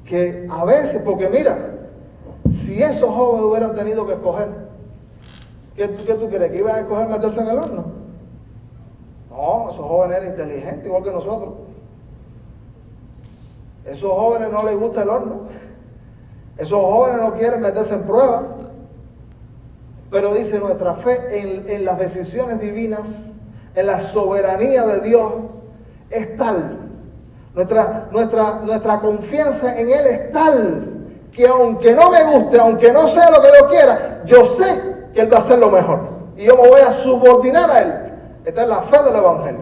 Que a veces, porque mira, si esos jóvenes hubieran tenido que escoger, ¿qué tú crees? ¿Que iban a escoger meterse en el horno? No, esos jóvenes eran inteligentes igual que nosotros. Esos jóvenes no les gusta el horno. Esos jóvenes no quieren meterse en prueba. Pero dice nuestra fe en las decisiones divinas, en la soberanía de Dios, es tal. Nuestra confianza en Él es tal que aunque no me guste, aunque no sea lo que yo quiera, yo sé que Él va a hacer lo mejor. Y yo me voy a subordinar a Él. Esta es la fe del Evangelio.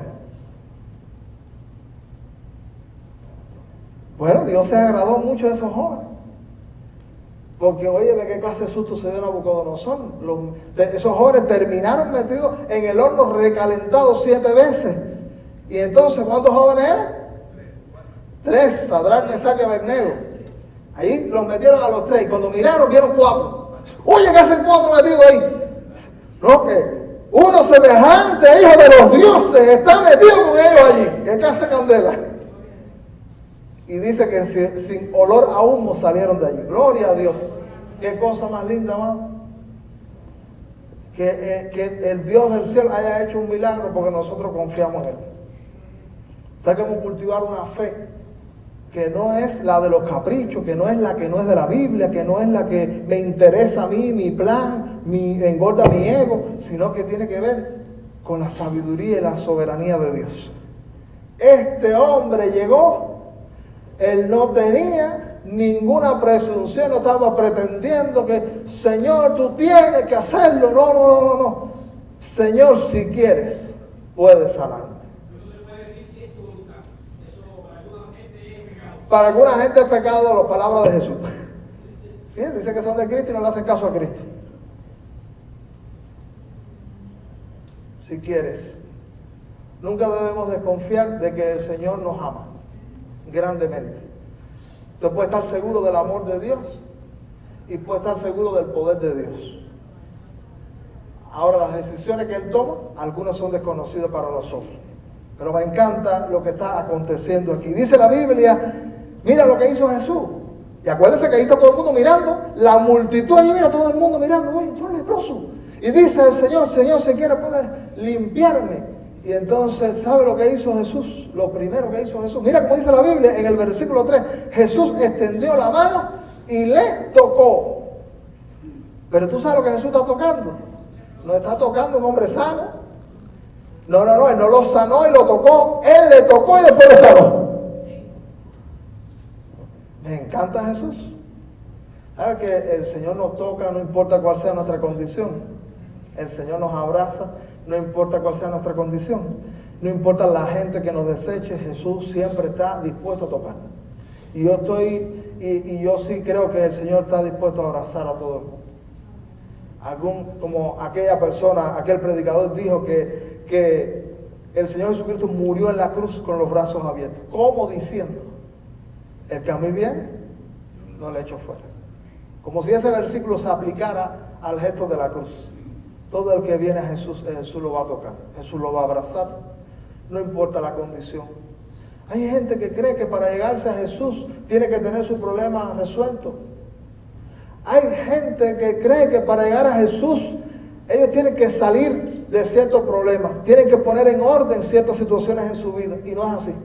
Bueno, Dios se agradó mucho de esos jóvenes. Porque, oye, ve qué clase de susto se dio a Nabucodonosor. Esos jóvenes terminaron metidos en el horno recalentado 7 veces. Y entonces, ¿cuántos jóvenes eran? 3, Sadrach, Mesach y Abednego. Ahí los metieron a los 3. Y cuando miraron, vieron 4. Oye, ¿qué hacen 4 metidos ahí? No, que uno semejante, hijo de los dioses, está metido con ellos allí. ¿Qué hace candela? Y dice que sin olor a humo salieron de allí. Gloria a Dios. Qué cosa más linda, amado. Que el Dios del cielo haya hecho un milagro porque nosotros confiamos en Él. Tenemos que cultivar una fe que no es la de los caprichos, que no es la que no es de la Biblia, que no es la que me interesa a mí, mi plan, engorda mi ego, sino que tiene que ver con la sabiduría y la soberanía de Dios. Este hombre llegó. Él no tenía ninguna presunción, no estaba pretendiendo que, Señor, tú tienes que hacerlo. No. Señor, si quieres, puedes sanarme. No se puede decir si es tu voluntad. Eso para alguna gente es pecado. Para alguna gente es pecado las palabras de Jesús. Fíjense, dice que son de Cristo y no le hacen caso a Cristo. Si quieres. Nunca debemos desconfiar de que el Señor nos ama grandemente. Usted puede estar seguro del amor de Dios y puede estar seguro del poder de Dios. Ahora, las decisiones que Él toma, algunas son desconocidas para nosotros. Pero me encanta lo que está aconteciendo aquí. Dice la Biblia, mira lo que hizo Jesús. Y acuérdense que ahí está todo el mundo mirando, la multitud allí, mira todo el mundo mirando, oye, entró el leproso. Y dice el Señor, si quiere puede limpiarme. Y entonces, ¿sabe lo que hizo Jesús? Lo primero que hizo Jesús. Mira cómo dice la Biblia en el versículo 3. Jesús extendió la mano y le tocó. Pero tú sabes lo que Jesús está tocando. No está tocando un hombre sano. No, Él no lo sanó y lo tocó. Él le tocó y después le sanó. Me encanta Jesús. ¿Sabe que el Señor nos toca, no importa cuál sea nuestra condición? El Señor nos abraza. No importa cuál sea nuestra condición, no importa la gente que nos deseche, Jesús siempre está dispuesto a tocar. Y yo sí creo que el Señor está dispuesto a abrazar a todo el mundo. Como aquella persona, aquel predicador dijo que el Señor Jesucristo murió en la cruz con los brazos abiertos. ¿Cómo? Diciendo, el que a mí viene, no le echo fuera. Como si ese versículo se aplicara al gesto de la cruz. Todo el que viene a Jesús, Jesús lo va a tocar, Jesús lo va a abrazar, no importa la condición. Hay gente que cree que para llegarse a Jesús tiene que tener su problema resuelto. Hay gente que cree que para llegar a Jesús ellos tienen que salir de ciertos problemas, tienen que poner en orden ciertas situaciones en su vida, y no es así.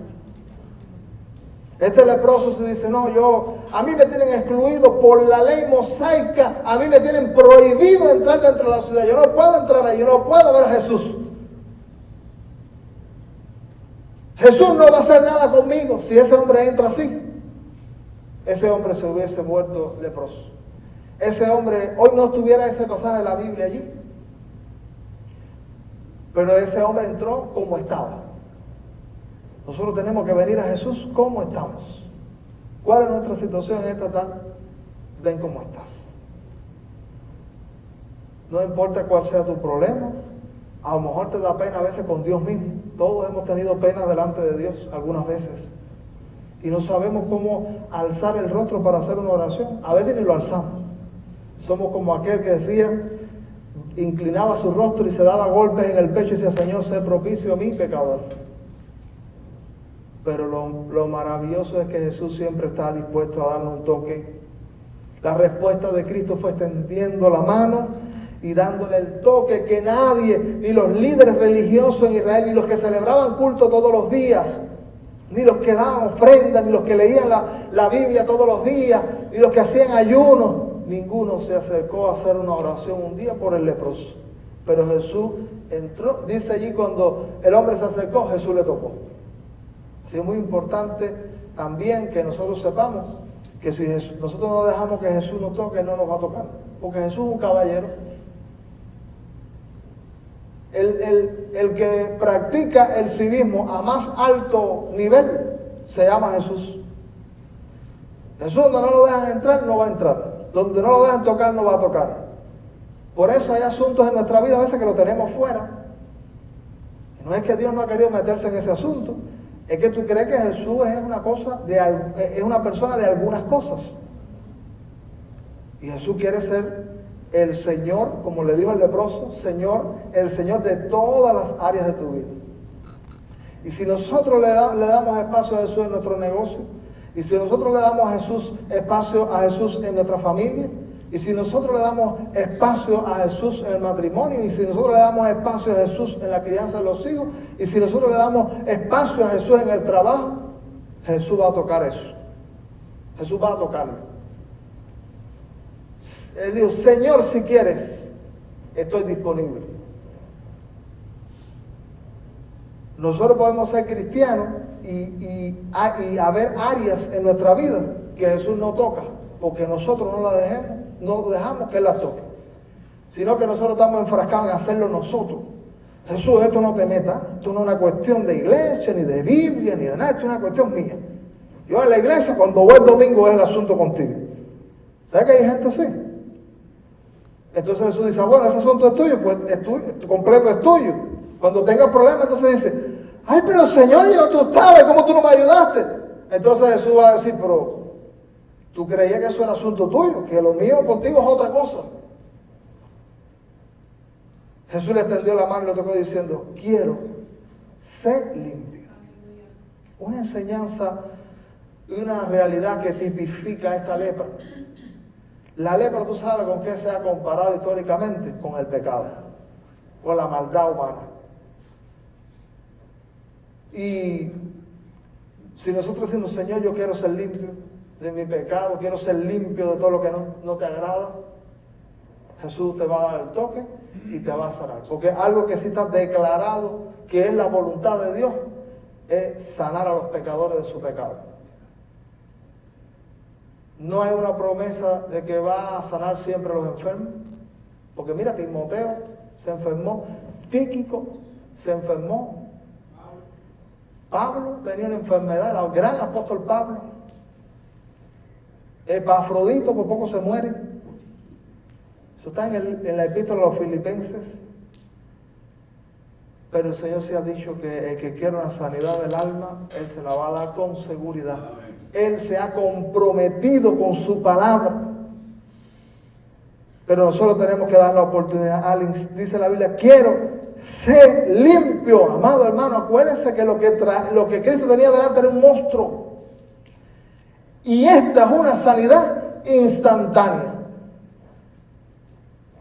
Este leproso se dice, a mí me tienen excluido por la ley mosaica, a mí me tienen prohibido entrar dentro de la ciudad, yo no puedo entrar ahí, yo no puedo ver a Jesús. Jesús no va a hacer nada conmigo. Si ese hombre entra así, ese hombre se hubiese muerto leproso. Ese hombre, hoy no estuviera ese pasaje de la Biblia allí, pero ese hombre entró como estaba. Nosotros tenemos que venir a Jesús como estamos. ¿Cuál es nuestra situación en esta tarde? Ven cómo estás. No importa cuál sea tu problema. A lo mejor te da pena a veces con Dios mismo. Todos hemos tenido pena delante de Dios algunas veces. Y no sabemos cómo alzar el rostro para hacer una oración. A veces ni lo alzamos. Somos como aquel que decía, inclinaba su rostro y se daba golpes en el pecho y decía, Señor, sé propicio a mí, pecador. Pero lo maravilloso es que Jesús siempre está dispuesto a darnos un toque. La respuesta de Cristo fue extendiendo la mano y dándole el toque que nadie, ni los líderes religiosos en Israel, ni los que celebraban culto todos los días, ni los que daban ofrendas, ni los que leían la Biblia todos los días, ni los que hacían ayunos, ninguno se acercó a hacer una oración un día por el leproso. Pero Jesús entró, dice allí cuando el hombre se acercó, Jesús le tocó. Sí, es muy importante también que nosotros sepamos que si nosotros no dejamos que Jesús nos toque, Él no nos va a tocar. Porque Jesús es un caballero. El que practica el civismo a más alto nivel se llama Jesús. Jesús, donde no lo dejan entrar, no va a entrar. Donde no lo dejan tocar, no va a tocar. Por eso hay asuntos en nuestra vida a veces que lo tenemos fuera. No es que Dios no ha querido meterse en ese asunto. Es que tú crees que Jesús es una persona de algunas cosas. Y Jesús quiere ser el Señor, como le dijo el leproso, el Señor de todas las áreas de tu vida. Y si nosotros le damos espacio a Jesús en nuestro negocio, y si nosotros le damos espacio a Jesús en nuestra familia, y si nosotros le damos espacio a Jesús en el matrimonio, y si nosotros le damos espacio a Jesús en la crianza de los hijos, y si nosotros le damos espacio a Jesús en el trabajo, Jesús va a tocar eso. Jesús va a tocarlo. Él dijo, Señor, si quieres, estoy disponible. Nosotros podemos ser cristianos y haber áreas en nuestra vida que Jesús no toca, porque nosotros no dejamos que Él las toque, sino que nosotros estamos enfrascados en hacerlo nosotros. Jesús, esto no te meta, esto no es una cuestión de iglesia, ni de Biblia, ni de nada, esto es una cuestión mía. Yo en la iglesia, cuando voy el domingo, es el asunto contigo. ¿Sabes que hay gente así? Entonces Jesús dice, bueno, ese asunto es tuyo, pues es tuyo, completo es tuyo. Cuando tengas problemas, entonces dice, ay, pero Señor, yo tú estabas, ¿cómo tú no me ayudaste? Entonces Jesús va a decir, pero tú creías que eso era asunto tuyo, que lo mío contigo es otra cosa. Jesús le extendió la mano y le tocó diciendo, quiero ser limpio. Una enseñanza y una realidad que tipifica esta lepra. La lepra, tú sabes con qué se ha comparado históricamente, con el pecado, con la maldad humana. Y si nosotros decimos, Señor, yo quiero ser limpio de mi pecado, quiero ser limpio de todo lo que no te agrada, Jesús te va a dar el toque y te va a sanar. Porque algo que sí está declarado que es la voluntad de Dios es sanar a los pecadores de su pecado. No hay una promesa de que va a sanar siempre a los enfermos. Porque mira, Timoteo se enfermó, Tíquico se enfermó, Pablo tenía una enfermedad, el gran apóstol Pablo, Epafrodito por poco se muere. Eso está en la epístola a los Filipenses. Pero el Señor sí ha dicho que el que quiera una sanidad del alma, Él se la va a dar con seguridad. Él se ha comprometido con su palabra. Pero nosotros tenemos que dar la oportunidad. Dice la Biblia, quiero ser limpio. Amado hermano, acuérdense que lo que Cristo tenía delante era un monstruo. Y esta es una sanidad instantánea.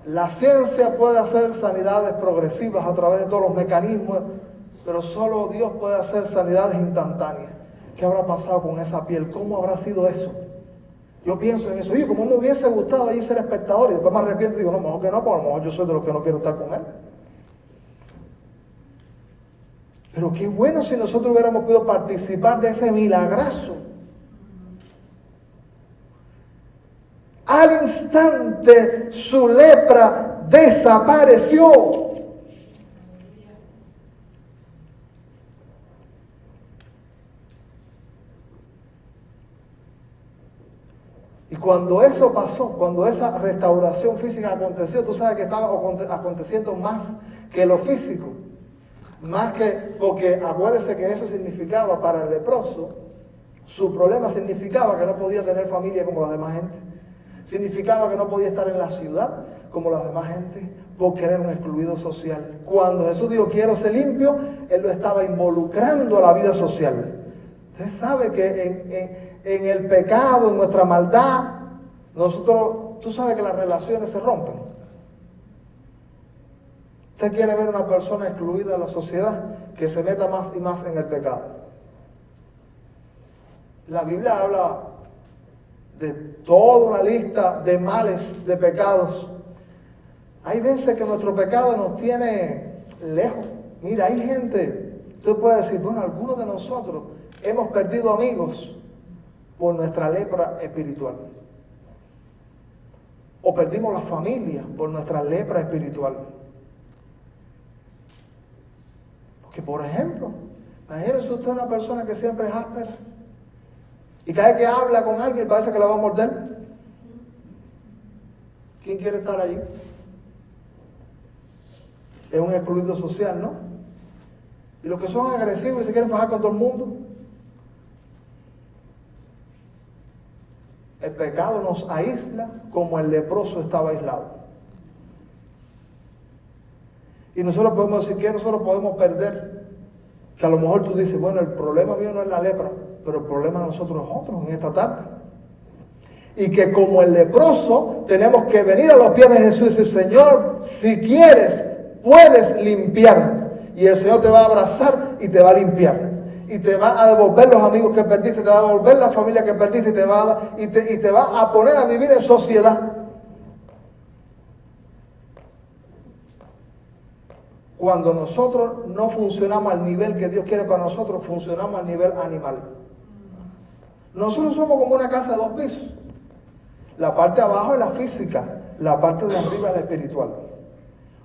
La ciencia puede hacer sanidades progresivas a través de todos los mecanismos, pero solo Dios puede hacer sanidades instantáneas. ¿Qué habrá pasado con esa piel? ¿Cómo habrá sido eso? Yo pienso en eso. Oye, como me hubiese gustado ahí ser espectador, y después me arrepiento y digo, no, mejor que no, porque a lo mejor yo soy de los que no quiero estar con Él. Pero qué bueno si nosotros hubiéramos podido participar de ese milagrazo. Al instante su lepra desapareció. Y cuando eso pasó, cuando esa restauración física aconteció, tú sabes que estaba aconteciendo más que lo físico. Más que, porque acuérdese que eso significaba para el leproso, su problema significaba que no podía tener familia como la demás gente. Significaba que no podía estar en la ciudad como la demás gente, porque era un excluido social. Cuando Jesús dijo, quiero ser limpio, Él lo estaba involucrando a la vida social. Usted sabe que en el pecado, en nuestra maldad, tú sabes que las relaciones se rompen. Usted quiere ver una persona excluida de la sociedad que se meta más y más en el pecado. La Biblia habla de toda una lista de males, de pecados. Hay veces que nuestro pecado nos tiene lejos. Mira, hay gente, usted puede decir, bueno, algunos de nosotros hemos perdido amigos por nuestra lepra espiritual. O perdimos la familia por nuestra lepra espiritual. Porque, por ejemplo, imagínese usted una persona que siempre es áspera y cada vez que habla con alguien parece que la va a morder. ¿Quién quiere estar allí? Es un excluido social, ¿no? Y los que son agresivos y se quieren fajar con todo el mundo. El pecado nos aísla como el leproso estaba aislado. Y nosotros podemos decir que nosotros podemos perder. Que a lo mejor tú dices, bueno, el problema mío no es la lepra, pero el problema de nosotros es otro en esta tarde. Y que como el leproso tenemos que venir a los pies de Jesús y decir, Señor, si quieres, puedes limpiarme. Y el Señor te va a abrazar y te va a limpiar. Y te va a devolver los amigos que perdiste, te va a devolver la familia que perdiste, y te va a poner a vivir en sociedad. Cuando nosotros no funcionamos al nivel que Dios quiere para nosotros, funcionamos al nivel animal. Nosotros somos como una casa de 2 pisos. La parte de abajo es la física, la parte de arriba es la espiritual.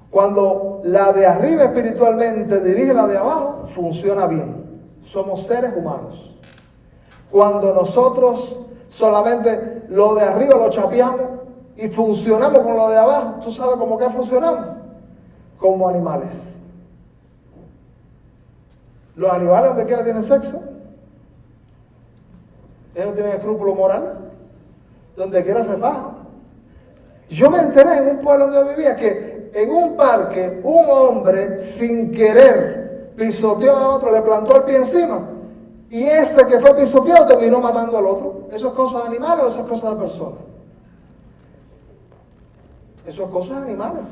Cuando la de arriba espiritualmente dirige la de abajo, funciona bien. Somos seres humanos. Cuando nosotros solamente lo de arriba lo chapeamos y funcionamos con lo de abajo, ¿tú sabes cómo que funcionamos? Como animales. Los animales donde quiera tienen sexo. Ellos no tienen escrúpulo moral. Donde quiera se fajan. Yo me enteré en un pueblo donde yo vivía que en un parque un hombre sin querer pisoteó a otro, le plantó el pie encima y ese que fue pisoteado terminó matando al otro. ¿Eso es cosa de animales o eso es cosa de personas? Eso es cosa de animales.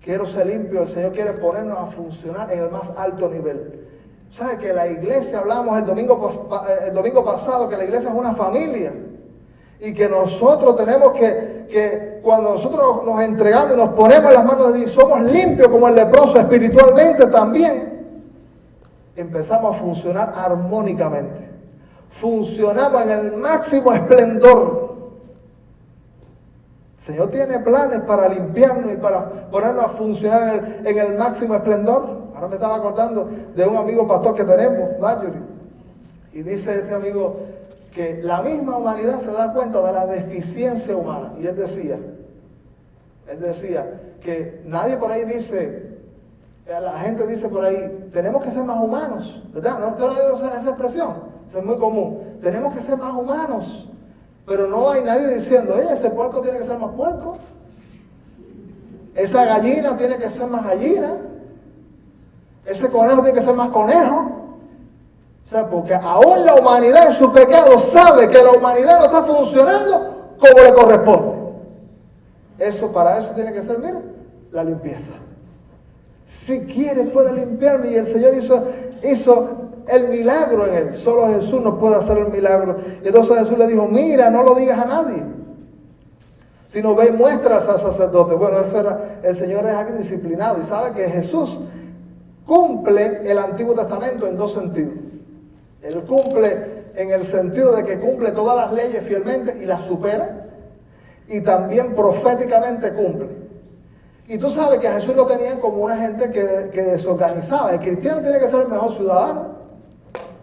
Quiero ser limpio, el Señor quiere ponernos a funcionar en el más alto nivel. ¿Sabe que la iglesia, hablamos el domingo pasado, que la iglesia es una familia? Y que nosotros tenemos que cuando nosotros nos entregamos y nos ponemos en las manos de Dios, somos limpios como el leproso espiritualmente también, empezamos a funcionar armónicamente. Funcionamos en el máximo esplendor. El Señor tiene planes para limpiarnos y para ponernos a funcionar en el máximo esplendor. Ahora me estaba acordando de un amigo pastor que tenemos, Marjorie. Y dice este amigo que la misma humanidad se da cuenta de la deficiencia humana. Y él decía que nadie por ahí dice, la gente dice por ahí, tenemos que ser más humanos, ¿verdad? ¿No? ¿Usted no ha oído esa expresión? Eso es muy común. Tenemos que ser más humanos. Pero no hay nadie diciendo, ese puerco tiene que ser más puerco. Esa gallina tiene que ser más gallina. Ese conejo tiene que ser más conejo. O sea, porque aún la humanidad en su pecado sabe que la humanidad no está funcionando como le corresponde. Para eso tiene que ser, mira, la limpieza. Si quiere puede limpiarme, y el Señor hizo el milagro en él. Solo Jesús nos puede hacer el milagro. Y entonces Jesús le dijo, mira, no lo digas a nadie, sino ve y muestras al sacerdote. Bueno, el Señor es aquí disciplinado y sabe que Jesús cumple el Antiguo Testamento en 2 sentidos. Él cumple en el sentido de que cumple todas las leyes fielmente y las supera, y también proféticamente cumple. Y tú sabes que a Jesús lo tenían como una gente que desorganizaba. El cristiano tiene que ser el mejor ciudadano.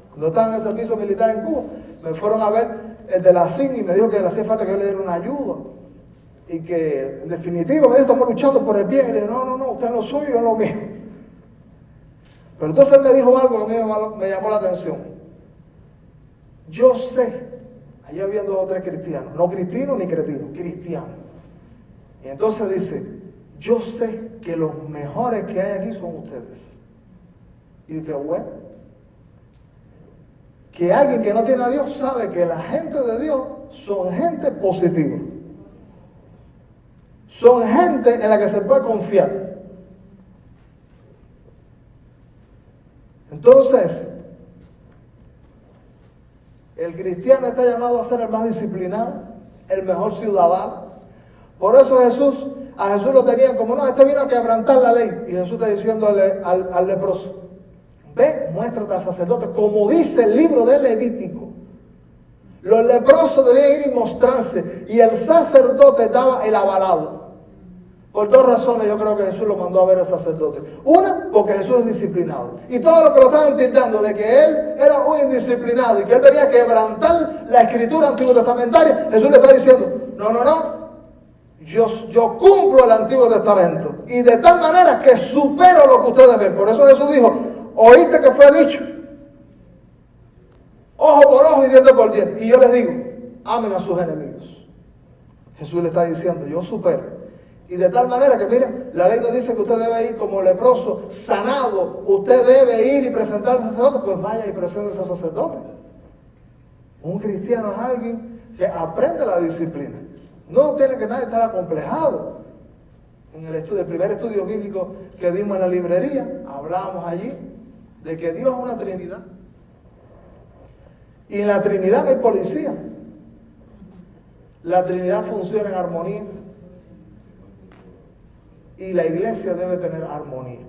Cuando estaba en el servicio militar en Cuba, me fueron a ver el de la CIN y me dijo que le hacía falta que yo le diera una ayuda. Y que en definitiva me dijo, estamos luchando por el bien. Y le dije, no, usted es lo suyo, yo es lo mío. Pero entonces él me dijo algo que a mí me llamó la atención. Yo sé, allí había 2 o 3 cristianos, no cristinos ni cretinos, cristianos. Y entonces dice, yo sé que los mejores que hay aquí son ustedes. Y dije, bueno, que alguien que no tiene a Dios sabe que la gente de Dios son gente positiva. Son gente en la que se puede confiar. Entonces, el cristiano está llamado a ser el más disciplinado, el mejor ciudadano. Por eso a Jesús lo tenían como, no, este vino a quebrantar la ley. Y Jesús está diciéndole al leproso, Ve, muéstrate al sacerdote, como dice el libro de Levítico. Los leprosos debían ir y mostrarse, y el sacerdote daba el avalado. Por dos razones yo creo que Jesús lo mandó a ver al sacerdote. Una, porque Jesús es disciplinado. Y todo lo que lo estaban tildando de que él era un indisciplinado y que él venía a quebrantar la escritura antiguo testamentaria, Jesús le está diciendo, no. Yo cumplo el Antiguo Testamento. Y de tal manera que supero lo que ustedes ven. Por eso Jesús dijo, oíste que fue dicho, ojo por ojo y diente por diente. Y yo les digo, amen a sus enemigos. Jesús le está diciendo, yo supero. Y de tal manera que, miren, la ley nos dice que usted debe ir como leproso, sanado. Usted debe ir y presentar al sacerdote. Pues vaya y presente al sacerdote. Un cristiano es alguien que aprende la disciplina. No tiene que nadie estar acomplejado. En el primer estudio bíblico que dimos en la librería, hablamos allí de que Dios es una Trinidad. Y en la Trinidad no hay policía. La Trinidad funciona en armonía. Y la iglesia debe tener armonía.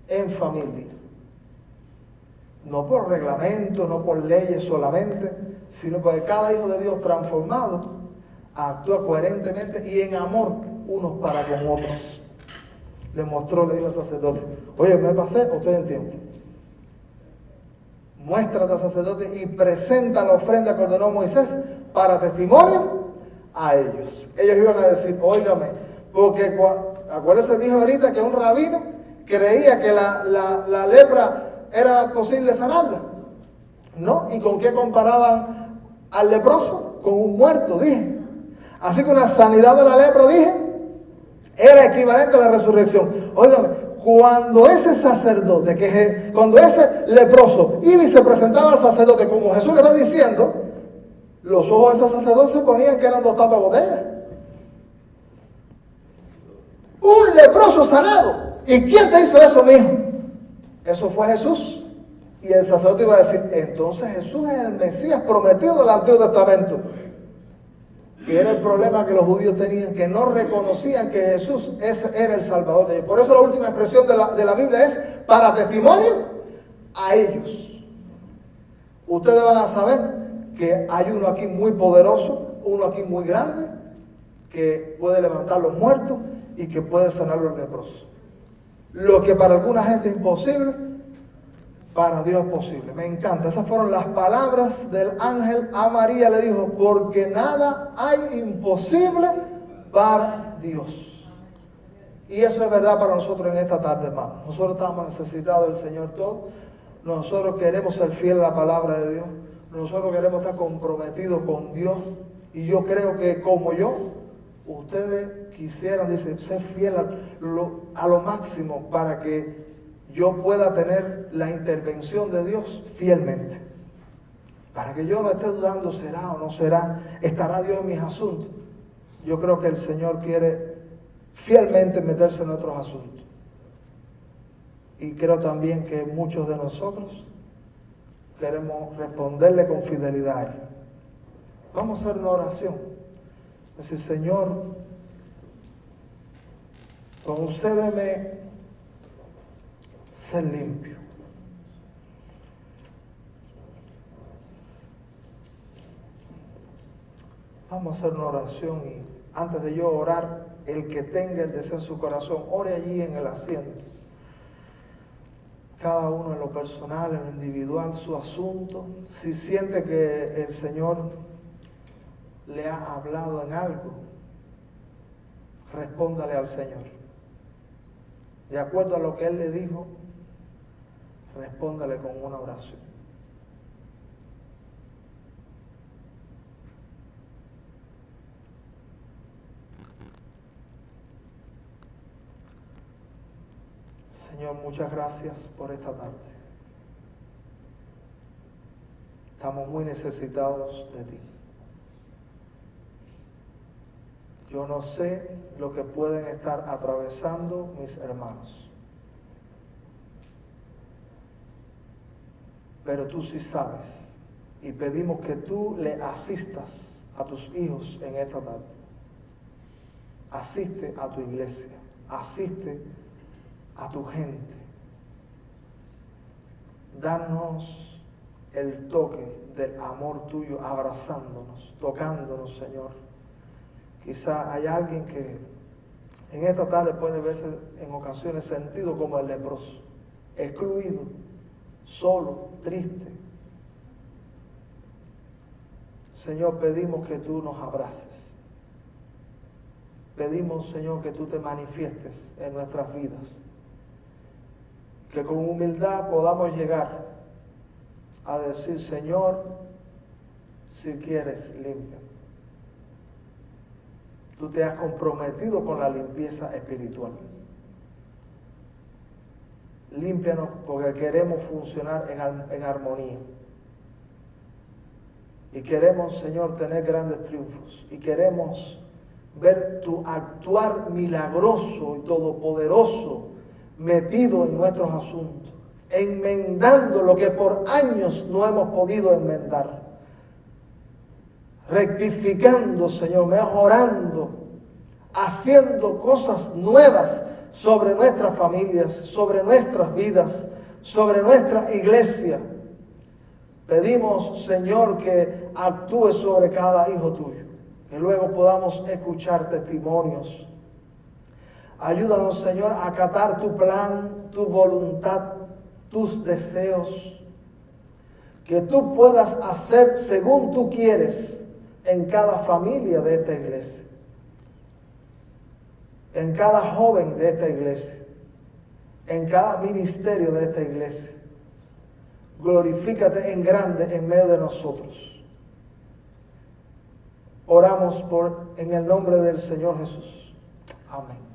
En familia. No por reglamento, no por leyes solamente, sino porque cada hijo de Dios transformado actúa coherentemente y en amor unos para con otros. Le dijo al sacerdote, oye, me pasé o estoy en tiempo. Muéstrate al sacerdote y presenta la ofrenda que ordenó Moisés para testimonio a ellos. Ellos iban a decir, óigame, porque acuérdense, dijo ahorita que un rabino creía que la lepra era posible sanarla. ¿No? ¿Y con qué comparaban al leproso? Con un muerto, dije. Así que una sanidad de la lepra, dije, era equivalente a la resurrección. Óigame, cuando ese sacerdote, cuando ese leproso iba y se presentaba al sacerdote, como Jesús le está diciendo, los ojos de ese sacerdote se ponían que eran 2 tapas de botella. Un leproso sanado. ¿Y quién te hizo eso, mijo? Eso fue Jesús. Y el sacerdote iba a decir, entonces Jesús es el Mesías prometido del Antiguo Testamento. Que era el problema que los judíos tenían, que no reconocían que Jesús era el Salvador de ellos. Por eso la última expresión de la Biblia es para testimonio a ellos. Ustedes van a saber que hay uno aquí muy poderoso, uno aquí muy grande, que puede levantar los muertos y que puede sanar los leprosos. Lo que para alguna gente es imposible, para Dios es posible. Me encanta. Esas fueron las palabras del ángel a María. Le dijo, porque nada hay imposible para Dios. Y eso es verdad para nosotros en esta tarde, hermano. Nosotros estamos necesitados del Señor todo. Nosotros queremos ser fieles a la palabra de Dios. Nosotros queremos estar comprometidos con Dios. Y yo creo que como yo, ustedes quisieran, dice, ser fiel a lo máximo para que yo pueda tener la intervención de Dios fielmente. Para que yo no esté dudando, será o no será, estará Dios en mis asuntos. Yo creo que el Señor quiere fielmente meterse en nuestros asuntos. Y creo también que muchos de nosotros queremos responderle con fidelidad a Él. Vamos a hacer una oración. Decir, Señor, concédeme ser limpio. Vamos a hacer una oración y antes de yo orar, el que tenga el deseo en su corazón, ore allí en el asiento. Cada uno en lo personal, en lo individual, su asunto. Si siente que el Señor le ha hablado en algo, respóndale al Señor. De acuerdo a lo que Él le dijo, respóndale con una oración. Señor, muchas gracias por esta tarde. Estamos muy necesitados de ti. Yo no sé lo que pueden estar atravesando mis hermanos, pero tú sí sabes, y pedimos que tú le asistas a tus hijos en esta tarde. Asiste a tu iglesia, asiste a tu gente, danos el toque del amor tuyo, abrazándonos, tocándonos, Señor. Quizá hay alguien que en esta tarde puede verse en ocasiones sentido como el leproso, excluido, solo, triste. Señor, pedimos que tú nos abraces. Pedimos, Señor, que tú te manifiestes en nuestras vidas. Que con humildad podamos llegar a decir, Señor, si quieres, limpia. Tú te has comprometido con la limpieza espiritual. Límpianos porque queremos funcionar en armonía. Y queremos, Señor, tener grandes triunfos. Y queremos ver tu actuar milagroso y todopoderoso metido en nuestros asuntos, enmendando lo que por años no hemos podido enmendar, rectificando, Señor, mejorando, haciendo cosas nuevas sobre nuestras familias, sobre nuestras vidas, sobre nuestra iglesia. Pedimos, Señor, que actúes sobre cada hijo tuyo, que luego podamos escuchar testimonios. Ayúdanos, Señor, a acatar tu plan, tu voluntad, tus deseos. Que tú puedas hacer según tú quieres en cada familia de esta iglesia, en cada joven de esta iglesia, en cada ministerio de esta iglesia. Glorifícate en grande en medio de nosotros. Oramos en el nombre del Señor Jesús. Amén.